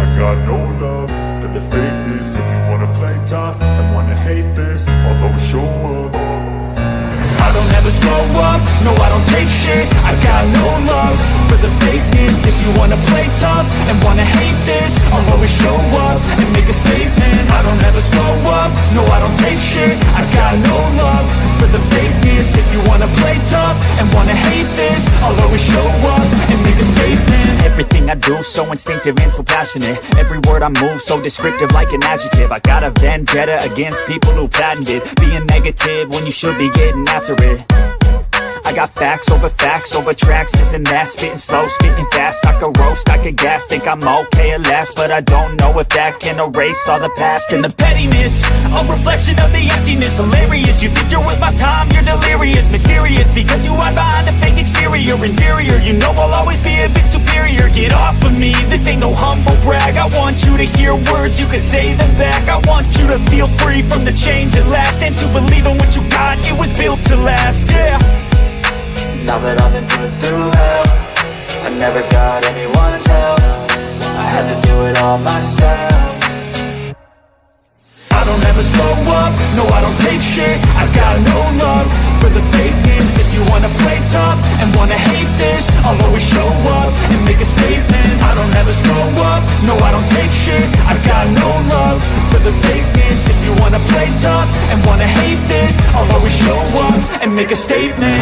I got no love for the fakeness. If you wanna play tough and wanna hate this, I'll always show up. I don't ever slow up, no I don't take shit. I got no love for the fakeness. If you wanna play tough and wanna hate this, I'll always show up and make a statement. I don't ever slow up, no I don't take shit. I got no love for the fakeness. If you wanna play tough and wanna hate this, I'll always show up and make a statement. Everything I do so instinctive and so passionate. Every word I move so descriptive like an adjective. I got a vendetta against people who patented being negative when you should be getting after it. I got facts over tracks, this and that. Spitting slow, spitting fast. I could roast, I could gas. Think I'm okay at last, but I don't know if that can erase all the past. And the pettiness, a reflection of the emptiness. Hilarious, you think you're worth my time, you're delirious. Mysterious, because you hide behind a fake exterior. Inferior, you know I'll always be a bit superior. Get off of me, this ain't no humble brag. I want you to hear words, you can say them back. I want you to feel free from the chains at last, and to believe in what you got, it was built to last, yeah. Now that I've been put through hell, I never got anyone's help. I had to do it all myself. I don't ever slow up, no I don't take shit. I got no love for the fakeness. If you wanna play tough and wanna hate this, I'll always show up and make a statement. I don't ever slow up, no I don't take shit. I got no love for the fakeness. If you wanna play tough and wanna hate this, I'll always show up and make a statement.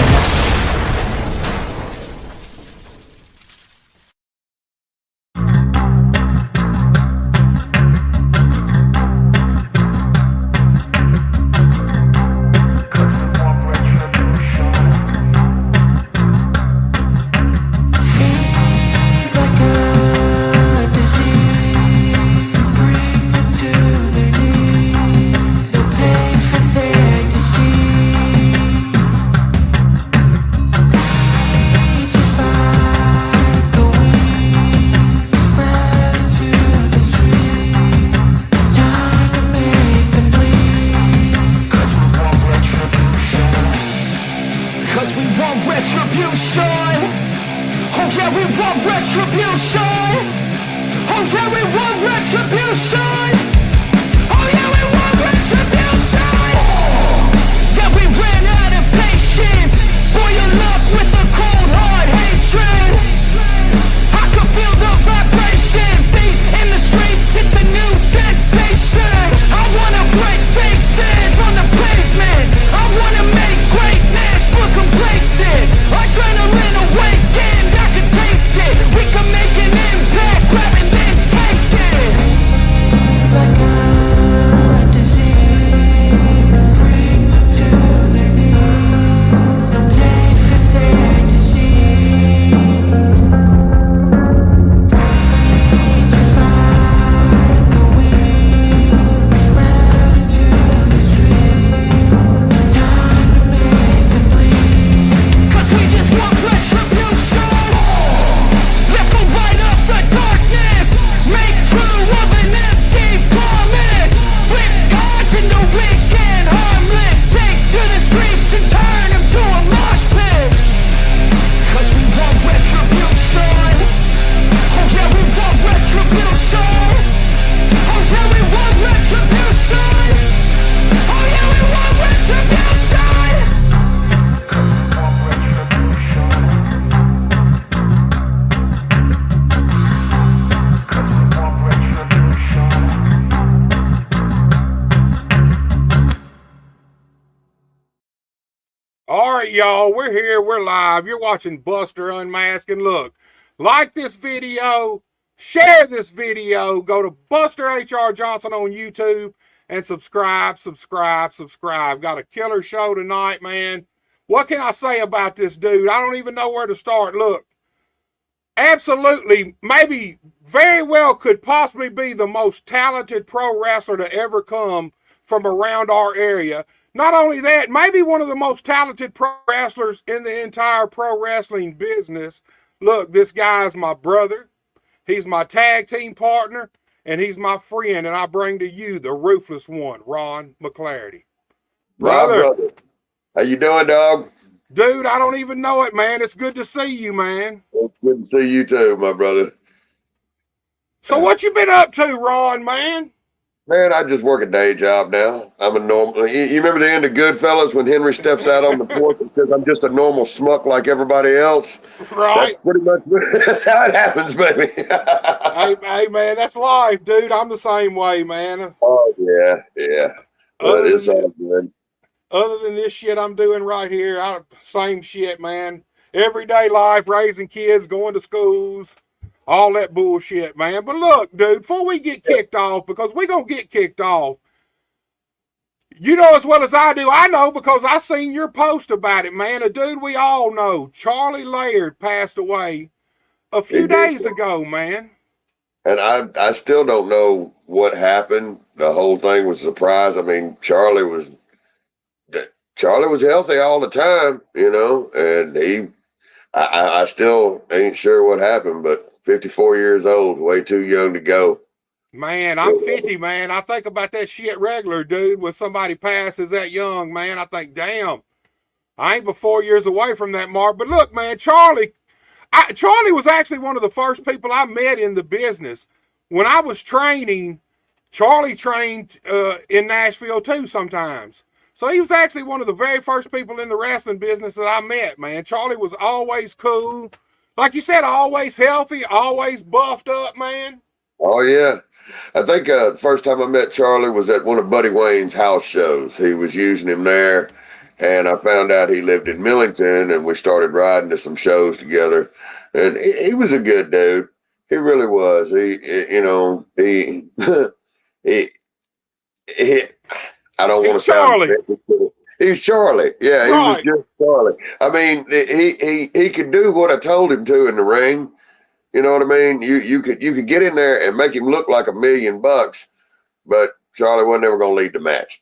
Y'all, we're here, we're live. You're watching Buster Unmasked, and look, like this video, share this video, go to Buster H.R. Johnson on YouTube, and subscribe. Got a killer show tonight, man. What can I say about this dude? I don't even know where to start. Look, absolutely, maybe very well could possibly be the most talented pro wrestler to ever come from around our area. Not only that, maybe one of the most talented pro wrestlers in the entire pro wrestling business. Look, this guy's my brother. He's my tag team partner, and he's my friend, and I bring to you the Ruthless one, Ron Mclarity. Brother. How you doing, dog? Dude, I don't even know it, man. It's good to see you, man. It's good to see you too, my brother. So what you been up to, Ron, man? Man, I just work a day job now. I'm a normal. You remember the end of Goodfellas when Henry steps out on the porch and says, "I'm just a normal schmuck like everybody else." That's Right. pretty much that's how it happens, baby. Hey, man, that's life, dude. I'm the same way, man. Oh yeah. But Other it's than all good. other than this shit I'm doing right here, same shit, man. Everyday life, raising kids, going to schools, all that bullshit, man. But look, dude, before we get kicked off, because we gonna get kicked off, you know as well as I do. I know because I seen your post about it, man. A dude we all know, Charlie Laird, passed away a few It did. days ago, man. And I still don't know what happened. The whole thing was a surprise. I mean, Charlie was healthy all the time, and I still ain't sure what happened, but 54 years old, way too young to go. Man, I'm 50, man. I think about that shit regular, dude. When somebody passes that young, man, I think, damn, I ain't but 4 years away from that mark. But look, man, Charlie was actually one of the first people I met in the business. When I was training, Charlie trained in Nashville too sometimes. So he was actually one of the very first people in the wrestling business that I met, man. Charlie was always cool. Like you said, always healthy, always buffed up, man. Oh yeah. I think the first time I met Charlie was at one of Buddy Wayne's house shows. He was using him there, and I found out he lived in Millington, and we started riding to some shows together. And he was a good dude. He really was. He he I don't want He's to sound Charlie. he's Charlie. Yeah, he was Right. just Charlie. I mean, he could do what I told him to in the ring. You know what I mean? You could get in there and make him look like $1,000,000, but Charlie wasn't ever going to lead the match.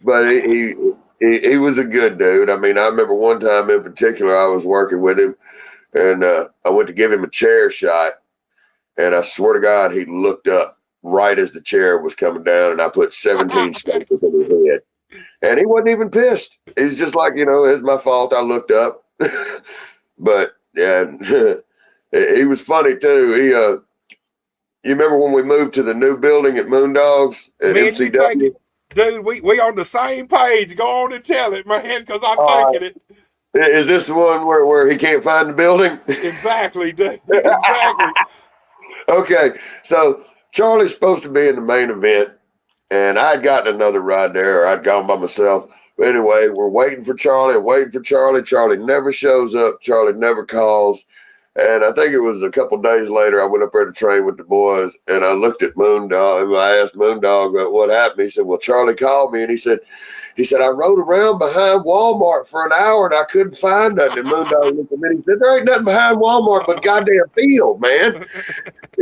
But he was a good dude. I mean, I remember one time in particular, I was working with him, and I went to give him a chair shot, and I swear to God, he looked up right as the chair was coming down, and I put 17 staples in his head, and he wasn't even pissed. He's just like, it's my fault. I looked up, but. Yeah, he was funny too. You remember when we moved to the new building at Moondogs at Man, MCW? you think it, dude, we on the same page. Go on and tell it, man, because I'm thinking it. Is this the one where he can't find the building? Exactly, dude. Exactly. Okay, so Charlie's supposed to be in the main event, and I'd gotten another ride there, or I'd gone by myself. But anyway, we're waiting for Charlie, waiting for Charlie. Charlie never shows up. Charlie never calls. And I think it was a couple days later, I went up there to train with the boys, and I looked at Moondog, and I asked Moondog what happened. He said, well, Charlie called me, and he said, I rode around behind Walmart for an hour, and I couldn't find nothing. And Moondog looked at me, and he said, there ain't nothing behind Walmart but goddamn field, man.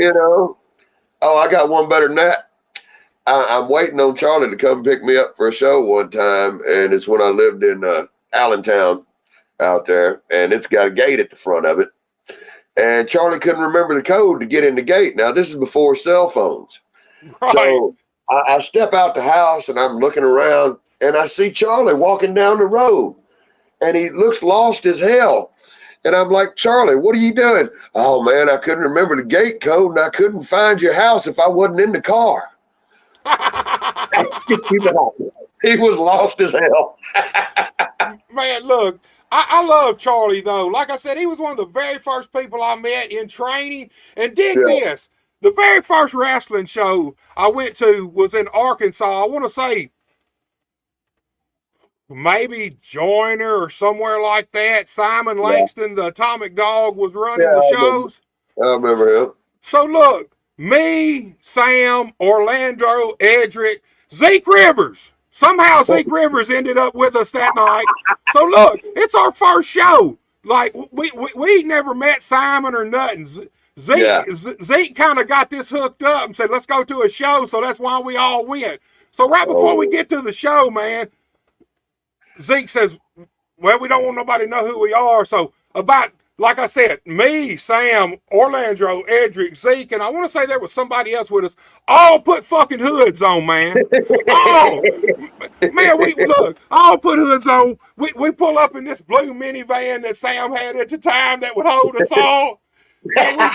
Oh, I got one better than that. I'm waiting on Charlie to come pick me up for a show one time, and it's when I lived in Allentown out there, and it's got a gate at the front of it. And Charlie couldn't remember the code to get in the gate. Now, this is before cell phones. Right. So I step out the house, and I'm looking around, and I see Charlie walking down the road, and he looks lost as hell. And I'm like, Charlie, what are you doing? Oh, man, I couldn't remember the gate code, and I couldn't find your house if I wasn't in the car. He was lost as hell. Man, look, I love Charlie, though. Like I said, he was one of the very first people I met in training. And dig this, the very first wrestling show I went to was in Arkansas. I want to say maybe Joyner or somewhere like that. Simon Langston, the Atomic Dog, was running the shows. I remember him. So look, me, Sam, Orlando, Edric, Zeke Rivers. Somehow Zeke Rivers ended up with us that night. So look, it's our first show. Like we never met Simon or nothing. Zeke kind of got this hooked up and said, let's go to a show. So that's why we all went. So right before we get to the show, man, Zeke says, well, we don't want nobody to know who we are. So about, like I said, me, Sam, Orlando, Edric, Zeke, and I want to say there was somebody else with us, all put fucking hoods on, man. Oh, man, all put hoods on. We pull up in this blue minivan that Sam had at the time that would hold us all. Man,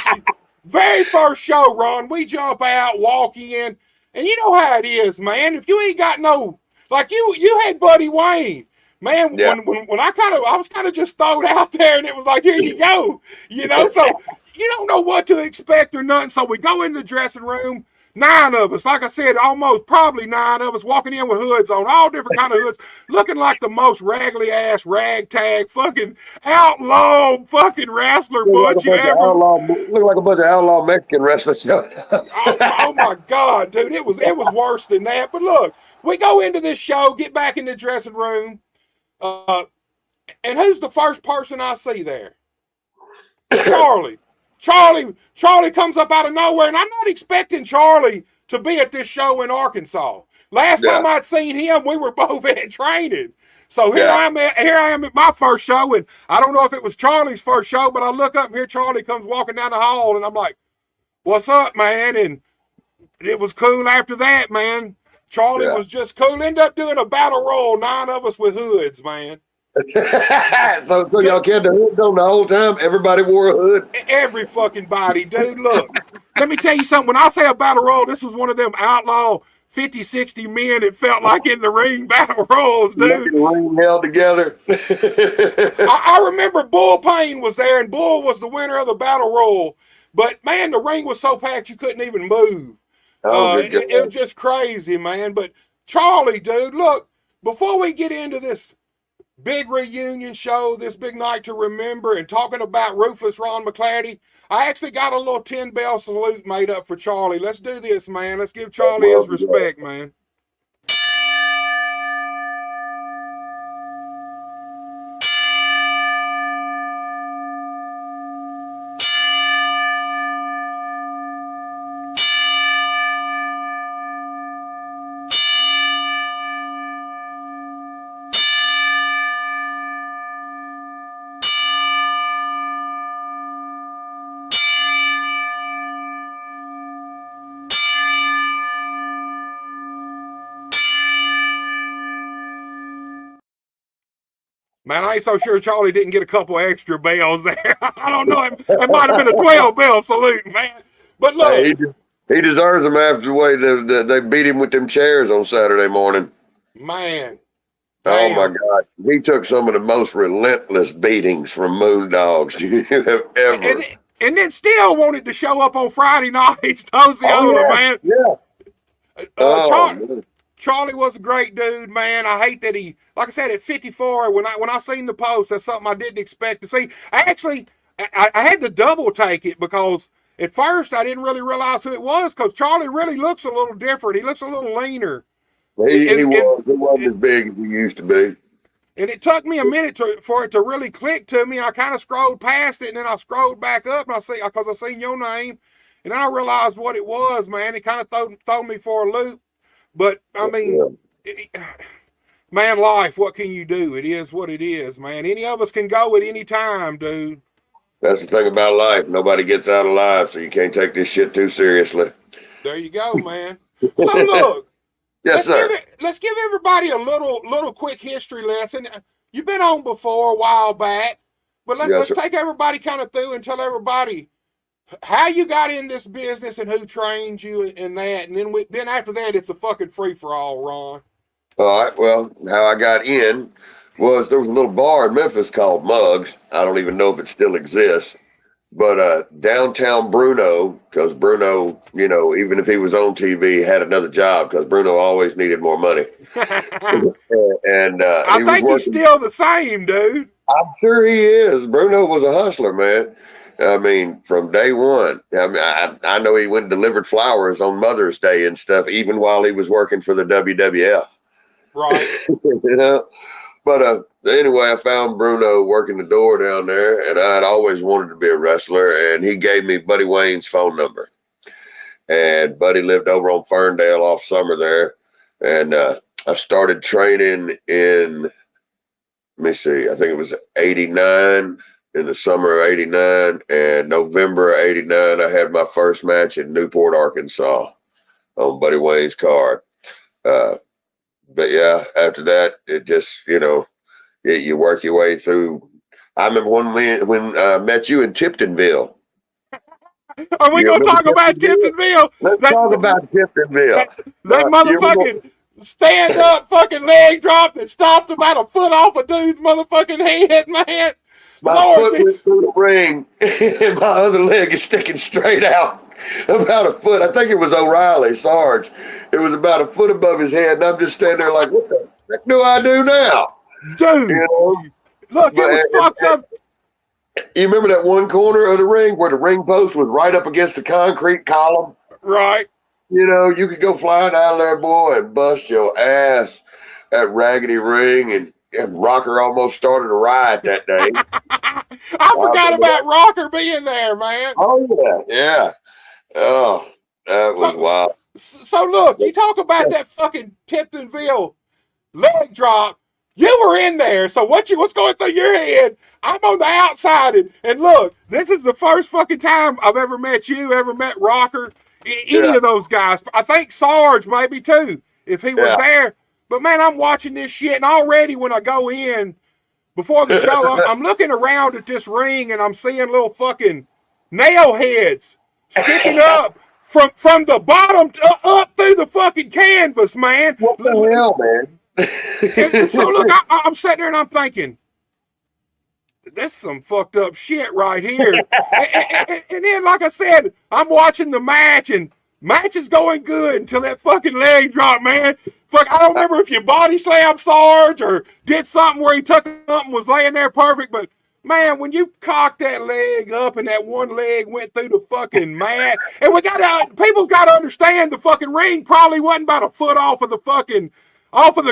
Very first show, Ron, we jump out, walk in, and you know how it is, man. If you ain't got no, like you had Buddy Wayne, man. Yeah. When I was kind of just thrown out there, and it was like, here you go, you know. So you don't know what to expect or nothing. So we go in the dressing room. 9 of us, like I said, almost probably 9 of us walking in with hoods on, all different kind of hoods, looking like the most raggedy ass ragtag fucking outlaw fucking wrestler bunch you ever. Look like a bunch of outlaw Mexican wrestlers. Oh my God, dude, it was worse than that. But look, we go into this show, get back in the dressing room, and who's the first person I see there? Charlie. Charlie comes up out of nowhere, and I'm not expecting Charlie to be at this show in Arkansas. Last time I'd seen him, we were both at training. So here I am at my first show, and I don't know if it was Charlie's first show, but I look up and here Charlie comes walking down the hall, and I'm like, "What's up, man?" And it was cool after that, man. Charlie was just cool. Ended up doing a battle royal, 9 of us with hoods, man. so y'all kept the hoods on the whole time? Everybody wore a hood? Every fucking body, dude. Look, let me tell you something. When I say a battle royal, this was one of them outlaw 50, 60 men. It felt like in the ring battle royals, dude. The ring held together. I remember Bull Payne was there, and Bull was the winner of the battle royal. But, man, the ring was so packed you couldn't even move. It was just crazy, man. But Charlie, dude, look, before we get into this big reunion show, this big night to remember, and talking about Ruthless Ron Mclarity, I actually got a little 10-bell salute made up for Charlie. Let's do this, man. Let's give Charlie his respect, man. Man, I ain't so sure Charlie didn't get a couple extra bells there. I don't know. It might have been a 12-bell salute, man. But look. Hey, he deserves them after the way they beat him with them chairs on Saturday morning. Man. Damn. Oh, my God. He took some of the most relentless beatings from Moondogs you have ever. And then still wanted to show up on Friday nights. Man. Yeah. Charlie was a great dude, man. I hate that he, like I said, at 54, when I seen the post, that's something I didn't expect to see. I had to double take it because at first I didn't really realize who it was because Charlie really looks a little different. He looks a little leaner. He wasn't as big as he used to be. And it took me a minute for it to really click to me. And I kind of scrolled past it, and then I scrolled back up, and because I seen your name, and then I realized what it was, man. It kind of threw me for a loop. But, I mean, man, life, what can you do? It is what it is, man. Any of us can go at any time, dude. That's the thing about life. Nobody gets out alive, so you can't take this shit too seriously. There you go, man. So, look. Yes, sir. Let's give everybody a little quick history lesson. You've been on before a while back, but let's take everybody kind of through and tell everybody how you got in this business and who trained you and that. And then after that, it's a fucking free-for-all, Ron. All right. Well, how I got in was there was a little bar in Memphis called Muggs. I don't even know if it still exists. But downtown Bruno, because Bruno, even if he was on TV, had another job because Bruno always needed more money. and I think he's still the same, dude. I'm sure he is. Bruno was a hustler, man. I mean, from day one. I mean, I know he went and delivered flowers on Mother's Day and stuff, even while he was working for the WWF. Right. But anyway, I found Bruno working the door down there, and I'd always wanted to be a wrestler, and he gave me Buddy Wayne's phone number. And Buddy lived over on Ferndale off Summer there, and I started training in, let me see, I think it was 89, in the summer of 89, and November of 89, I had my first match in Newport, Arkansas on Buddy Wayne's card. But yeah, after that, it just, you work your way through. I remember when I met you in Tiptonville. Are we You gonna remember talk about Tiptonville? Tiptonville? Let's talk about Tiptonville. That You remember- motherfucking stand up fucking leg drop that stopped about a foot off a dude's motherfucking head, man. my Lord, foot went through the ring, and my other leg is sticking straight out about a foot. I think it was O'Reilly, Sarge. It was about a foot above his head, and I'm just standing there like, what the heck do I do now? dude, You know? look, it was fucked up. You remember that one corner of the ring where the ring post was right up against the concrete column? Right. You know, you could go flying out of there, boy, and bust your ass at Raggedy Ring, and Rocker almost started a riot that day. I forgot about Rocker being there, man. Oh, yeah. Oh, that was wild. So look, you talk about that fucking Tiptonville leg drop. You were in there, so what's going through your head? I'm on the outside, and look, this is the first fucking time I've ever met you, ever met Rocker, any of those guys. I think Sarge maybe too, if he was there. But man, I'm watching this shit, and already when I go in before the show, I'm looking around at this ring, and I'm seeing little fucking nail heads sticking up from the bottom up through the fucking canvas, man. What the hell, man? And so look, I'm sitting there and I'm thinking, this is some fucked up shit right here. And then, like I said, I'm watching the match, and match is going good until that fucking leg drop, man. Fuck, I don't remember if you body slammed Sarge or did something where he took up and was laying there perfect, but man, when you cocked that leg up and that one leg went through the fucking mat, and people got to understand the fucking ring probably wasn't about a foot off of the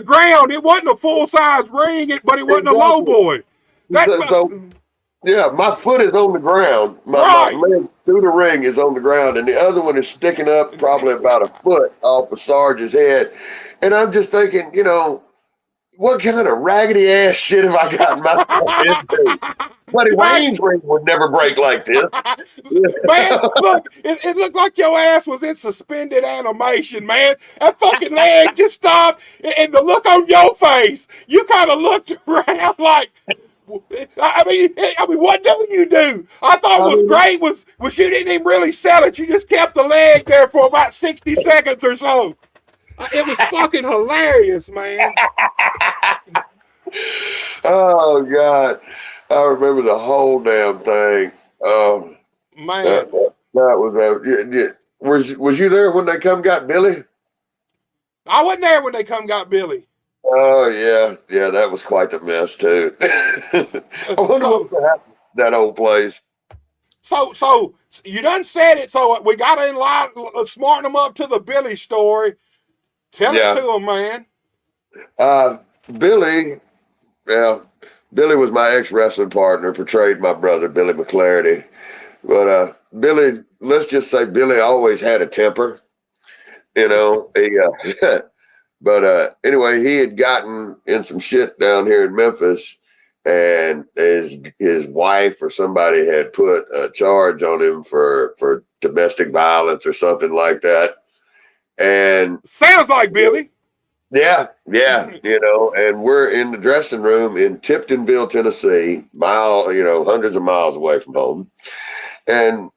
ground. It wasn't a full-size ring, but it wasn't a low boy. Yeah, my foot is on the ground. My leg through the ring is on the ground, and the other one is sticking up probably about a foot off of Sarge's head. And I'm just thinking, you know, what kind of raggedy ass shit have I gotten myself into? Buddy Wayne's ring would never break like this. Man, look, it looked like your ass was in suspended animation, man. That fucking leg just stopped, and the look on your face, you kind of looked around like, I mean, what do you do? I thought was great was you didn't even really sell it. You just kept the leg there for about 60 seconds or so. It was fucking hilarious, man. Oh, God. I remember the whole damn thing. Man. That was you there when they come got Billy? I wasn't there when they come got Billy. Oh, yeah, that was quite the mess, too. I wonder what's going to happen to that old place. So you done said it, so we got to smarten them up to the Billy story. Tell it to them, man. Billy was my ex-wrestling partner, portrayed my brother, Billy Mclarity. But Billy, let's just say Billy always had a temper, you know. But anyway, he had gotten in some shit down here in Memphis, and his wife or somebody had put a charge on him for domestic violence or something like that. And sounds like Billy. Yeah, you know, and we're in the dressing room in Tiptonville, Tennessee, hundreds of miles away from home. And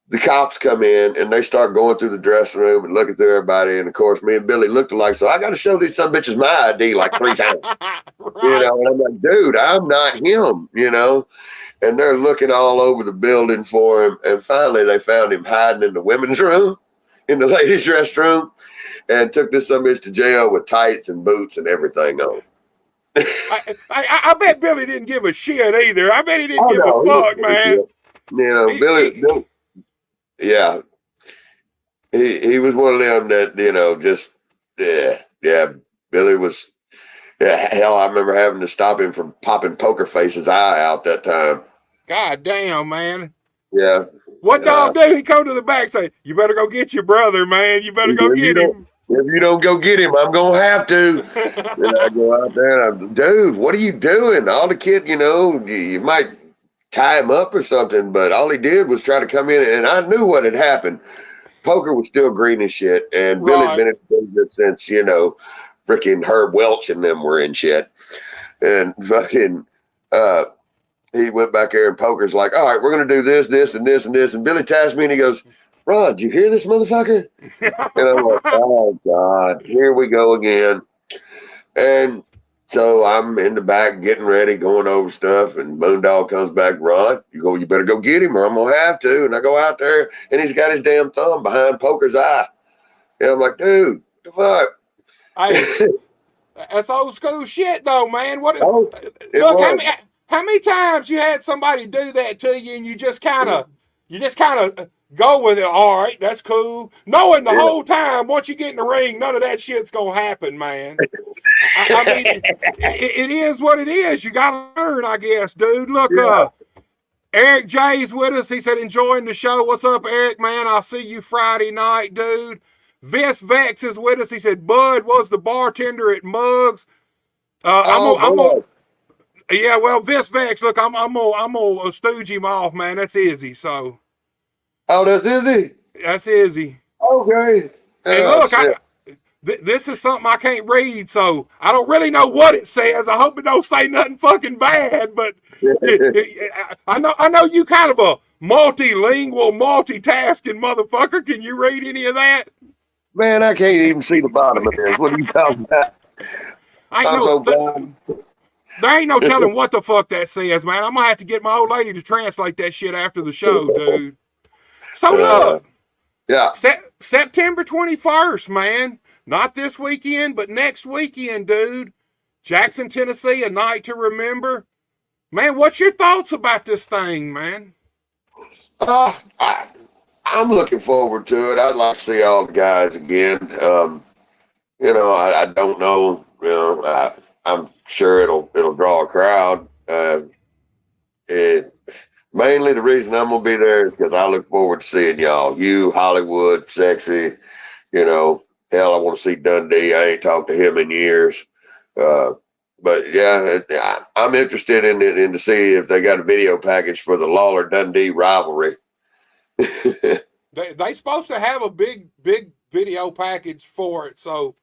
the cops come in and they start going through the dressing room and looking through everybody. And of course, me and Billy looked alike. So I got to show these some bitches my ID like 3 times, you know, and I'm like, dude, I'm not him, you know, and they're looking all over the building for him. And finally they found him hiding in the women's room, in the ladies' restroom, and took this some bitch to jail with tights and boots and everything on. I bet Billy didn't give a shit either. I bet he didn't give a fuck, man. You know, Billy, yeah. He was one of them that, you know, just, Billy was, hell, I remember having to stop him from popping Poker Face's eye out that time. God damn, man. Yeah. What dog do? He come to the back, say, you better go get your brother, man. You better go get him. If you don't go get him, I'm going to have to. Then I go out there and dude, what are you doing? All the kid, you know, you might tie him up or something, but all he did was try to come in, and I knew what had happened. Poker was still green as shit, and Billy had been in business since, you know, freaking Herb Welch and them were in shit. And fucking, he went back there and Poker's like, all right, we're going to do this, this, and this, and this. And Billy taps me and he goes, Ron, did you hear this motherfucker? And I'm like, oh, God, here we go again. And so I'm in the back getting ready, going over stuff. And Moondog comes back, Ron, you better go get him or I'm going to have to. And I go out there and he's got his damn thumb behind Poker's eye. And I'm like, dude, what the fuck? Hey, that's old school shit, though, man. Oh, Look, how many times you had somebody do that to you, and you just kind of go with it? All right, that's cool, knowing the whole time once you get in the ring, none of that shit's gonna happen, man. I mean, it is what it is. You gotta learn, I guess, dude. Look, Eric J's with us. He said, enjoying the show. What's up, Eric, man? I'll see you Friday night, dude. Vince Vex is with us. He said, Bud was the bartender at Muggs. Yeah, well, Vince Vex, look, I'm gonna stooge him off, man. That's Izzy, so. Oh, that's Izzy? That's Izzy. Okay. And look, this is something I can't read, so I don't really know what it says. I hope it don't say nothing fucking bad, but I know you kind of a multilingual, multitasking motherfucker. Can you read any of that? Man, I can't even see the bottom of this. What are you talking about? There ain't no telling what the fuck that says, man. I'm gonna have to get my old lady to translate that shit after the show, dude. So look, September 21st, man. Not this weekend, but next weekend, dude. Jackson, Tennessee, a night to remember. Man, what's your thoughts about this thing, man? I'm looking forward to it. I'd like to see all the guys again. I don't know. I'm sure it'll draw a crowd. Mainly the reason I'm gonna be there is because I look forward to seeing y'all. You, Hollywood, Sexy. Hell, I want to see Dundee. I ain't talked to him in years. But yeah, I'm interested in to see if they got a video package for the Lawler Dundee rivalry. They supposed to have a big video package for it. So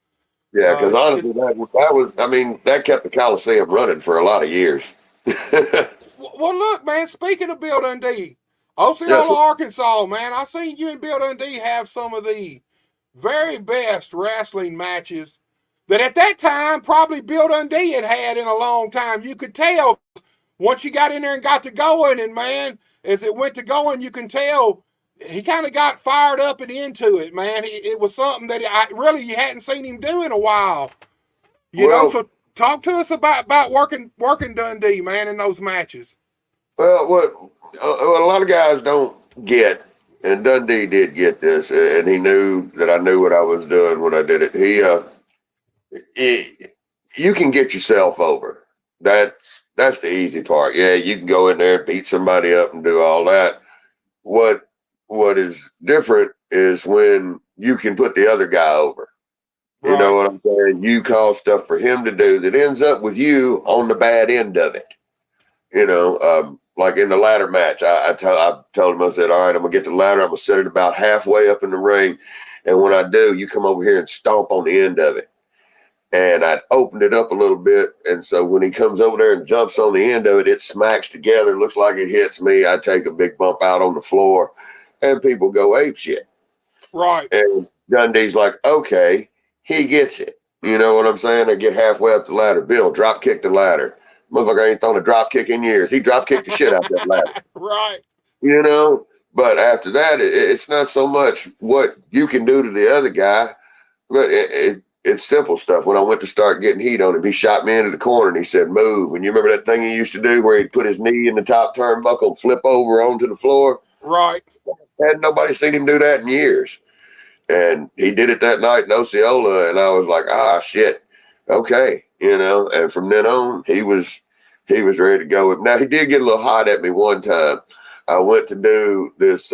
yeah, because honestly, that kept the Coliseum running for a lot of years. Well, look, man. Speaking of Bill Dundee, Osceola, Arkansas, man. I seen you and Bill Dundee have some of the very best wrestling matches that at that time probably Bill Dundee had in a long time. You could tell once you got in there and got to going, and man, as it went to going, you can tell he kind of got fired up and into it, man. It was something that you hadn't seen him do in a while. So talk to us about working Dundee, man, in those matches. Well, what a lot of guys don't get, and Dundee did get this, and he knew that I knew what I was doing when I did it. You can get yourself over. That's the easy part. Yeah, you can go in there and beat somebody up and do all that. What is different is when you can put the other guy over. Right. You know what I'm saying? You cause stuff for him to do that ends up with you on the bad end of it. Like in the ladder match, I told him, I said, all right, I'm going to get the ladder. I'm going to set it about halfway up in the ring. And when I do, you come over here and stomp on the end of it. And I opened it up a little bit. And so when he comes over there and jumps on the end of it, it smacks together. Looks like it hits me. I take a big bump out on the floor. And people go ape shit. Right. And Dundee's like, okay, he gets it. You know what I'm saying? I get halfway up the ladder. Bill, drop kick the ladder. Motherfucker ain't thrown a drop kick in years. He drop kicked the shit out that ladder. Right. But after that, it's not so much what you can do to the other guy, but it's simple stuff. When I went to start getting heat on him, he shot me into the corner and he said, move. And you remember that thing he used to do where he'd put his knee in the top turnbuckle and flip over onto the floor? Right. Had nobody seen him do that in years. And he did it that night in Osceola, and I was like, shit, okay, And from then on, he was ready to go. Now he did get a little hot at me one time. I went to do this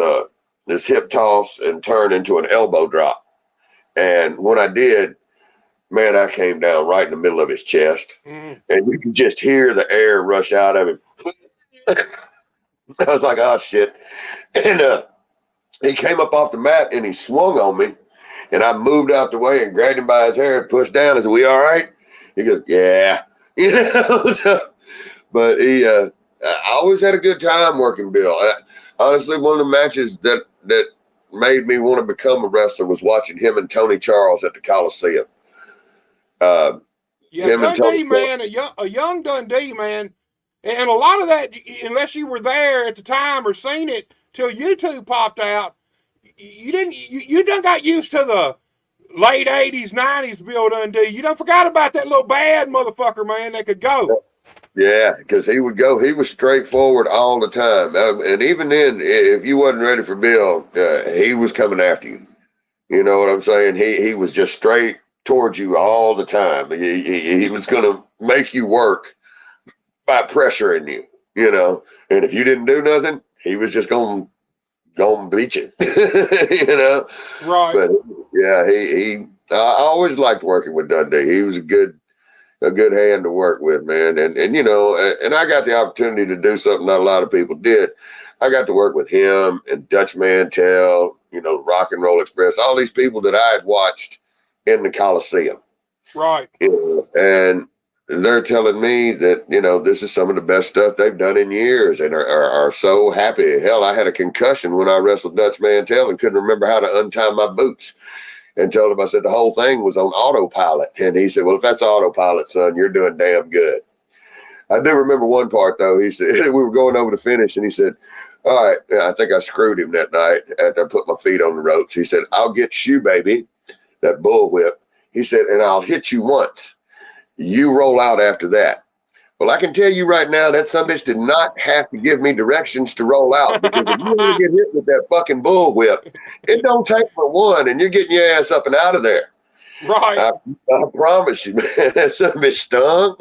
hip toss and turn into an elbow drop, and when I did, man, I came down right in the middle of his chest, and you could just hear the air rush out of him. I was like, oh shit, and he came up off the mat and he swung on me, and I moved out the way and grabbed him by his hair and pushed down. I said, we all right? He goes, yeah. But I always had a good time working Bill. Honestly, one of the matches that made me want to become a wrestler was watching him and Tony Charles at the Coliseum. Yeah, Him and Tony Dundee, man, a young Dundee, man. And a lot of that, unless you were there at the time or seen it till YouTube popped out, you didn't. You done got used to the late '80s, '90s Bill Dundee. You done forgot about that little bad motherfucker, man, that could go. Yeah, because he would go. He was straightforward all the time, and even then, if you wasn't ready for Bill, he was coming after you. You know what I'm saying? He was just straight towards you all the time. He was going to make you work by pressuring you, you know. And if you didn't do nothing, he was just going to beat you, you know. Right. But yeah, I always liked working with Dundee. He was a good hand to work with, man. And you know, and I got the opportunity to do something not a lot of people did. I got to work with him and Dutch Mantel, you know, Rock and Roll Express, all these people that I had watched in the Coliseum. Right. You know, and they're telling me that, you know, this is some of the best stuff they've done in years and are so happy. Hell, I had a concussion when I wrestled Dutch Mantel and couldn't remember how to untie my boots. And told him, I said, the whole thing was on autopilot. And he said, well, if that's autopilot, son, you're doing damn good. I do remember one part, though. He said, we were going over the finish, and he said, all right, I think I screwed him that night after I put my feet on the ropes. He said, I'll get you, baby, that bullwhip. He said, and I'll hit you once. You roll out after that. Well, I can tell you right now, that sumbitch did not have to give me directions to roll out, because if you want to get hit with that fucking bullwhip, it don't take but one, and you're getting your ass up and out of there. Right. I promise you, man, that sumbitch stung.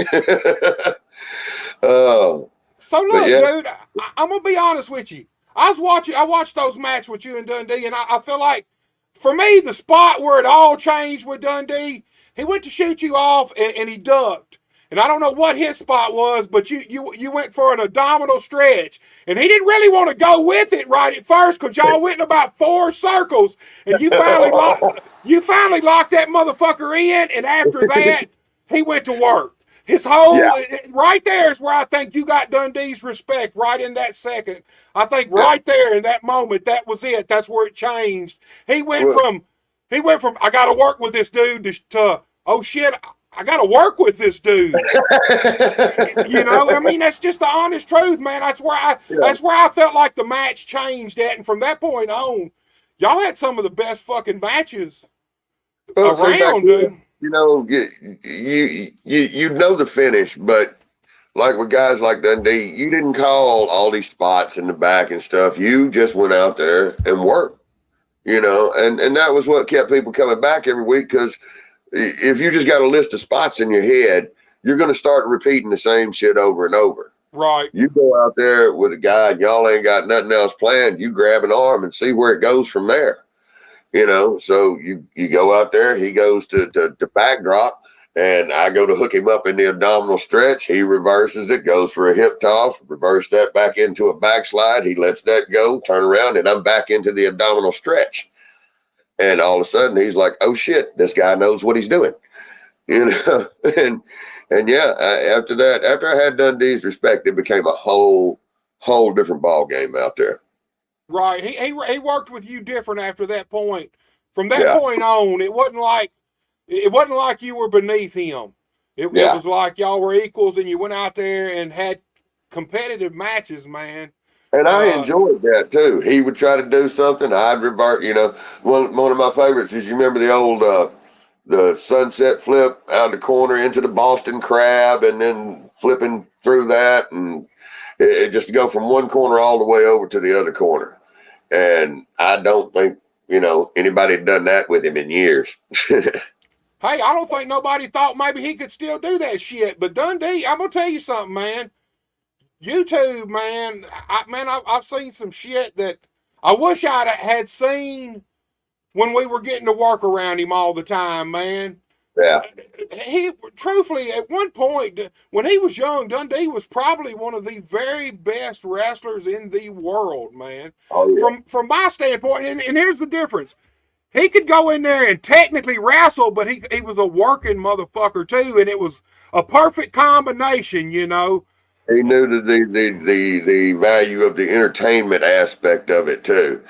Oh. So look, dude, I'm gonna be honest with you. I watched those matches with you and Dundee, and I feel like, for me, the spot where it all changed with Dundee, he went to shoot you off and he ducked. And I don't know what his spot was, but you went for an abdominal stretch. And he didn't really want to go with it right at first, because y'all went in about 4 circles. And you finally locked that motherfucker in. And after that, he went to work. His whole, right there is where I think you got Dundee's respect, right in that second. I think right there in that moment, that was it. That's where it changed. He went from, I got to work with this dude to oh shit, I got to work with this dude. You know, I mean, that's just the honest truth, man. That's where I felt like the match changed at. And from that point on, y'all had some of the best fucking matches around, dude. You know, you know the finish, but like with guys like Dundee, you didn't call all these spots in the back and stuff. You just went out there and worked, you know, and that was what kept people coming back every week, because if you just got a list of spots in your head, you're going to start repeating the same shit over and over. Right. You go out there with a guy and y'all ain't got nothing else planned. You grab an arm and see where it goes from there. You know, so you go out there, he goes to backdrop, and I go to hook him up in the abdominal stretch. He reverses it, goes for a hip toss, reverse that back into a backslide. He lets that go, turn around, and I'm back into the abdominal stretch. And all of a sudden, he's like, oh, shit, this guy knows what he's doing. You know, and yeah, after that, after I had Dundee's respect, it became a whole different ball game out there. Right. He worked with you different after that point. From that point on, it wasn't like you were beneath him. It was like y'all were equals, and you went out there and had competitive matches, man. And I enjoyed that too. He would try to do something, I'd revert. You know, one of my favorites is, you remember the old the sunset flip out of the corner into the Boston Crab, and then flipping through that, and it just go from one corner all the way over to the other corner. And I don't think, you know, anybody had done that with him in years. Hey, I don't think nobody thought maybe he could still do that shit. But Dundee, I'm gonna tell you something, man. YouTube, man, I've seen some shit that I wish I had seen when we were getting to work around him all the time, man. Yeah. He, truthfully, at one point, when he was young, Dundee was probably one of the very best wrestlers in the world, man. Oh, yeah. From my standpoint, and here's the difference. He could go in there and technically wrestle, but he was a working motherfucker too, and it was a perfect combination, you know. He knew the value of the entertainment aspect of it too.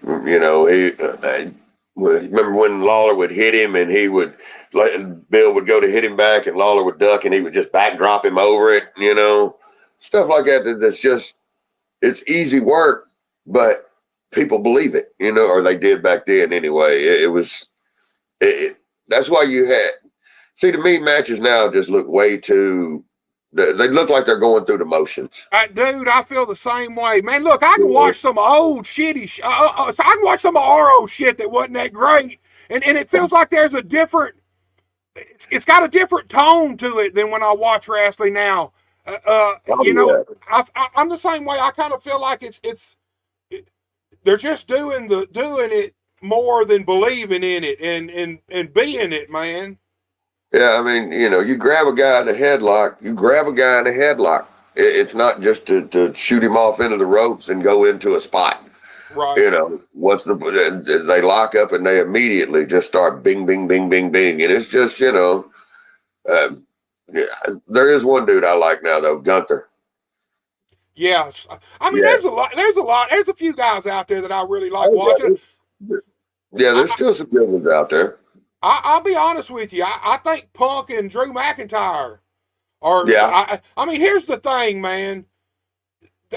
You know, I remember when Lawler would hit him and he would, like, Bill would go to hit him back and Lawler would duck and he would just backdrop him over it. You know, stuff like that. That's just, it's easy work, but people believe it. You know, or they did back then anyway. It was. That's why you had. See, to me, matches now just look way too. They look like they're going through the motions. Dude, I feel the same way, man. Look, I can watch some old shitty. So I can watch some of our old shit that wasn't that great, and it feels like there's a different. It's got a different tone to it than when I watch wrestling now. You know, I'm the same way. I kind of feel like they're just doing it more than believing in it and being it, man. Yeah, I mean, you know, you grab a guy in a headlock, It's not just to shoot him off into the ropes and go into a spot. Right. You know, they lock up and they immediately just start bing, bing, bing, bing, bing. And it's just, you know, yeah, there is one dude I like now, though, Gunther. Yes. I mean, there's a lot. There's a few guys out there that I really like watching. Yeah, there's still some good ones out there. I'll be honest with you. I think Punk and Drew McIntyre are. Yeah. I mean, here's the thing, man.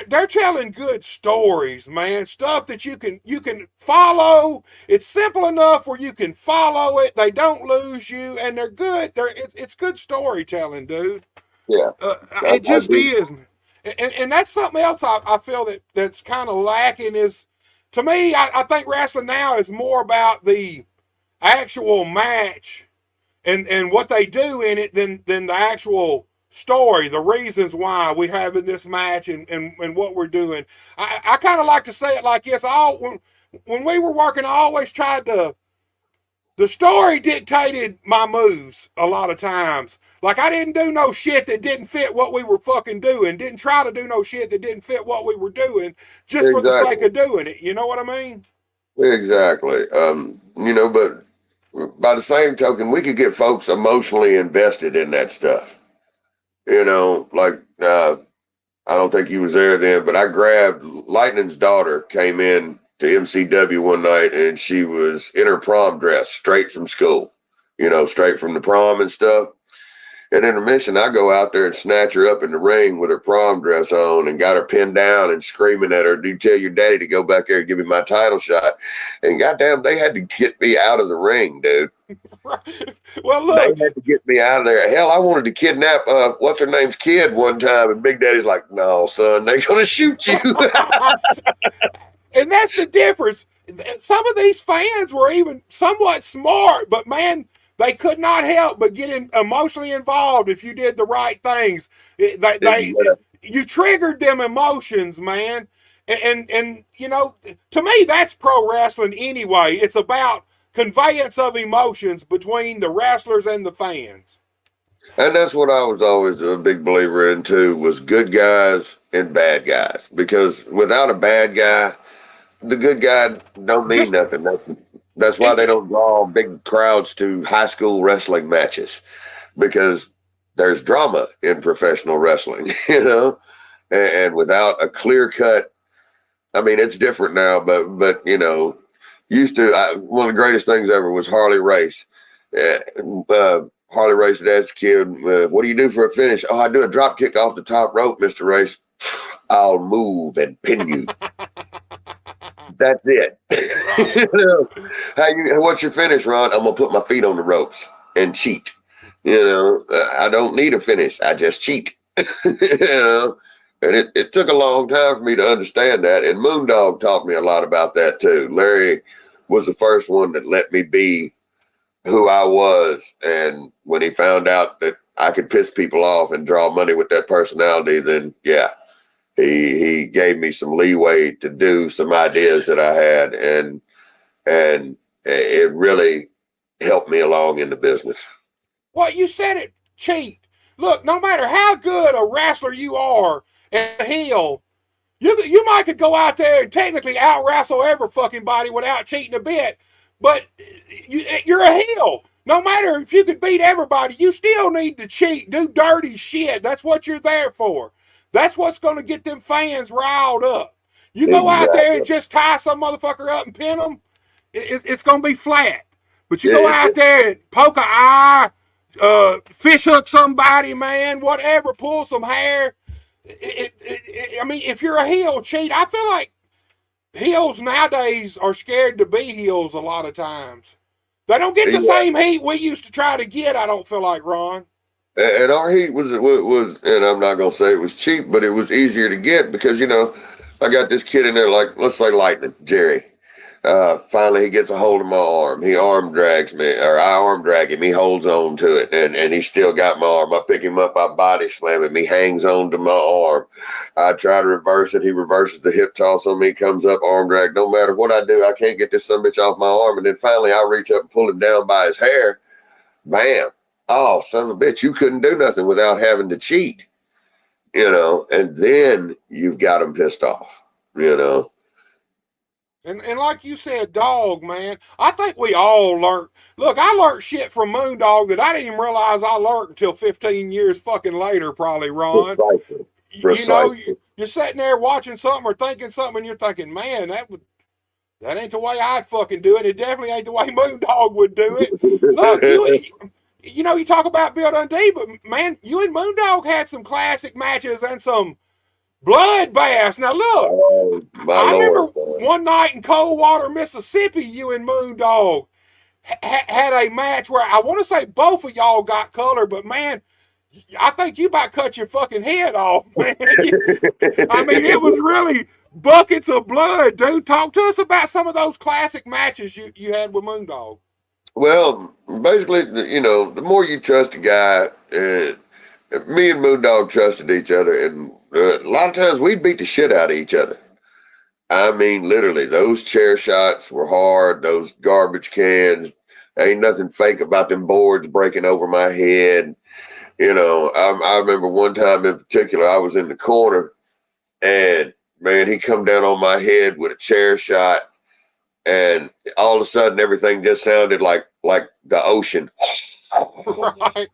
They're telling good stories, man. Stuff that you can follow. It's simple enough where you can follow it. They don't lose you, and they're good. It's good storytelling, dude. Yeah. It just is. And that's something else I feel that's kind of lacking is, to me, I think wrestling now is more about the actual match and what they do in it than the actual story, the reasons why we're having this match and what we're doing. I kind of like to say it like this. When we were working, I always tried to, the story dictated my moves a lot of times. Like, I didn't do no shit that didn't fit what we were fucking doing. Didn't try to do no shit that didn't fit what we were doing just for the sake of doing it. You know what I mean? Exactly. You know, but by the same token, we could get folks emotionally invested in that stuff. You know, like, I don't think he was there then, but I grabbed Lightning's daughter, came in to MCW one night, and she was in her prom dress, straight from school, you know, straight from the prom and stuff. At intermission, I go out there and snatch her up in the ring with her prom dress on and got her pinned down and screaming at her, "Do you tell your daddy to go back there and give me my title shot?" And goddamn, they had to get me out of the ring, dude. Well, look. They had to get me out of there. Hell, I wanted to kidnap what's her name's kid one time, and Big Daddy's like, "No, son, they're gonna shoot you." And that's the difference. Some of these fans were even somewhat smart, but man, they could not help but get emotionally involved if you did the right things. You triggered them emotions, man. And you know, to me, that's pro wrestling anyway. It's about conveyance of emotions between the wrestlers and the fans. And that's what I was always a big believer in too, was good guys and bad guys. Because without a bad guy, the good guy don't mean nothing. That's why they don't draw big crowds to high school wrestling matches, because there's drama in professional wrestling, you know, and without a clear cut, I mean, it's different now, but you know, one of the greatest things ever was Harley Race. Harley Race, dad's kid. What do you do for a finish? Oh, I do a drop kick off the top rope, Mr. Race. I'll move and pin you. That's it. You know, what's your finish, Ron? I'm gonna put my feet on the ropes and cheat. You know, I don't need a finish. I just cheat. You know, and it took a long time for me to understand that. And Moondog taught me a lot about that too. Larry was the first one that let me be who I was. And when he found out that I could piss people off and draw money with that personality, then yeah. He gave me some leeway to do some ideas that I had, and it really helped me along in the business. Well, you said it, cheat. Look, no matter how good a wrestler you are and a heel, you might could go out there and technically out wrestle every fucking body without cheating a bit, but you're a heel. No matter if you could beat everybody, you still need to cheat, do dirty shit. That's what you're there for. That's what's going to get them fans riled up. You go out there and Exactly. just tie some motherfucker up and pin them, it's going to be flat. But you Yeah, go out there and poke a eye, fish hook somebody, man, whatever, pull some hair. I mean, if you're a heel cheat, I feel like heels nowadays are scared to be heels a lot of times. They don't get the yeah. same heat we used to try to get, I don't feel like, Ron. And our heat was, and I'm not gonna say it was cheap, but it was easier to get because I got this kid in there, like, let's say Lightning Jerry. Finally, he gets a hold of my arm. He arm drags me, or I arm drag him. He holds on to it, and he still got my arm. I pick him up, I body slam him. He hangs on to my arm. I try to reverse it. He reverses the hip toss on me, comes up, arm drag. No matter what I do, I can't get this sumbitch off my arm. And then finally, I reach up and pull him down by his hair. Bam. Oh, son of a bitch, you couldn't do nothing without having to cheat, and then you've got him pissed off, And like you said, dog, man, I think we all learned. Look, I learned shit from Moondog that I didn't even realize I learned until 15 years fucking later, probably, Ron. Precisely. You know, Precisely. you're sitting there watching something or thinking something, and you're thinking, man, that ain't the way I'd fucking do it. It definitely ain't the way Moondog would do it. Look, you talk about Bill Dundee, but man, you and Moondog had some classic matches and some bloodbaths. Now look, Oh, my I remember Lord, man. one night in Coldwater, Mississippi, you and Moondog had a match where I want to say both of y'all got color, but man, I think you about cut your fucking head off, man. I mean, it was really buckets of blood, dude. Talk to us about some of those classic matches you had with Moondog. Well, basically, the more you trust a guy, me and Moondog trusted each other, and a lot of times we beat the shit out of each other. I mean, literally, those chair shots were hard. Those garbage cans, ain't nothing fake about them boards breaking over my head. I remember one time in particular, I was in the corner, and man, he come down on my head with a chair shot, and all of a sudden, everything just sounded like the ocean. Right.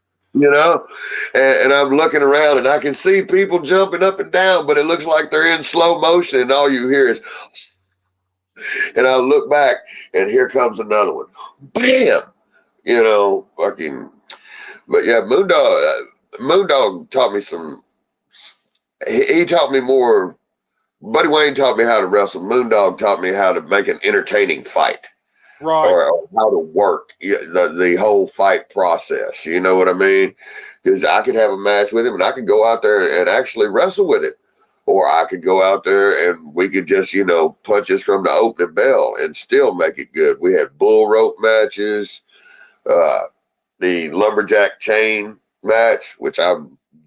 And I'm looking around and I can see people jumping up and down, but it looks like they're in slow motion, and all you hear is, and I look back and here comes another one. Bam! Fucking, but yeah, Moondog taught me he taught me more. Buddy Wayne taught me how to wrestle. Moondog taught me how to make an entertaining fight. Right. Or how to work the whole fight process. You know what I mean? Because I could have a match with him and I could go out there and actually wrestle with it. Or I could go out there and we could just, punch us from the opening bell and still make it good. We had bull rope matches, the lumberjack chain match, which I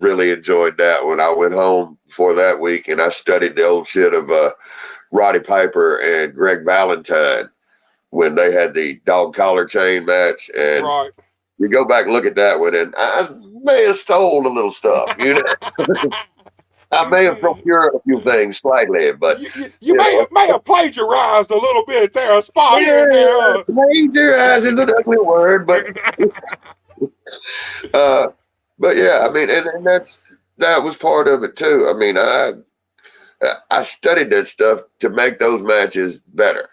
really enjoyed that when I went home for that week and I studied the old shit of Roddy Piper and Greg Valentine when they had the dog collar chain match. And right. You go back and look at that one, and I may have stole a little stuff, I may have procured a few things slightly, but you may have plagiarized a little bit there, a spot here and there. Plagiarize is an ugly word, but yeah, I mean, and that was part of it too. I mean, I studied that stuff to make those matches better.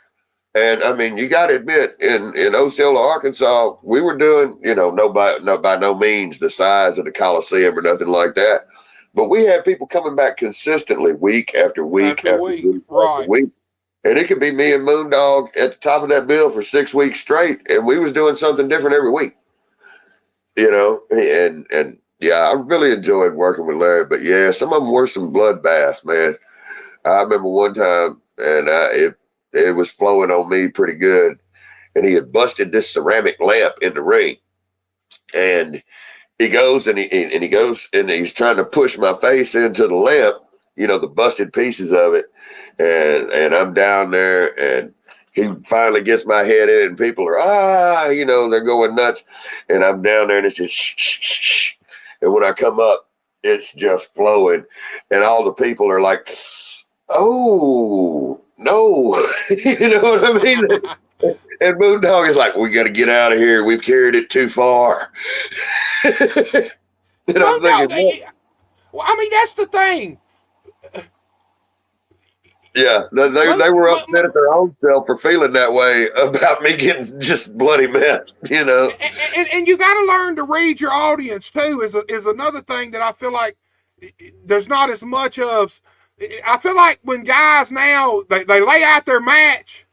And I mean, you got to admit, in Osceola, Arkansas, we were doing, by no means the size of the Coliseum or nothing like that. But we had people coming back consistently week after week after week right. after week. And it could be me and Moondog at the top of that bill for 6 weeks straight. And we was doing something different every week, and yeah, I really enjoyed working with Larry. But yeah, some of them were some bloodbaths, man. I remember one time, and it was flowing on me pretty good. And he had busted this ceramic lamp in the ring. And he goes and he goes and he's trying to push my face into the lamp, the busted pieces of it. And I'm down there and he finally gets my head in and people are, they're going nuts. And I'm down there and it's just shh, shh, shh. And when I come up, it's just flowing. And all the people are like, oh, no. You know what I mean? And Moondog is like, we got to get out of here. We've carried it too far. And I'm thinking, Well, I mean, that's the thing. Yeah, they were upset at their own self for feeling that way about me getting just bloody mess, you know. And you got to learn to read your audience too. Is another thing that I feel like there's not as much of. I feel like when guys now they lay out their match,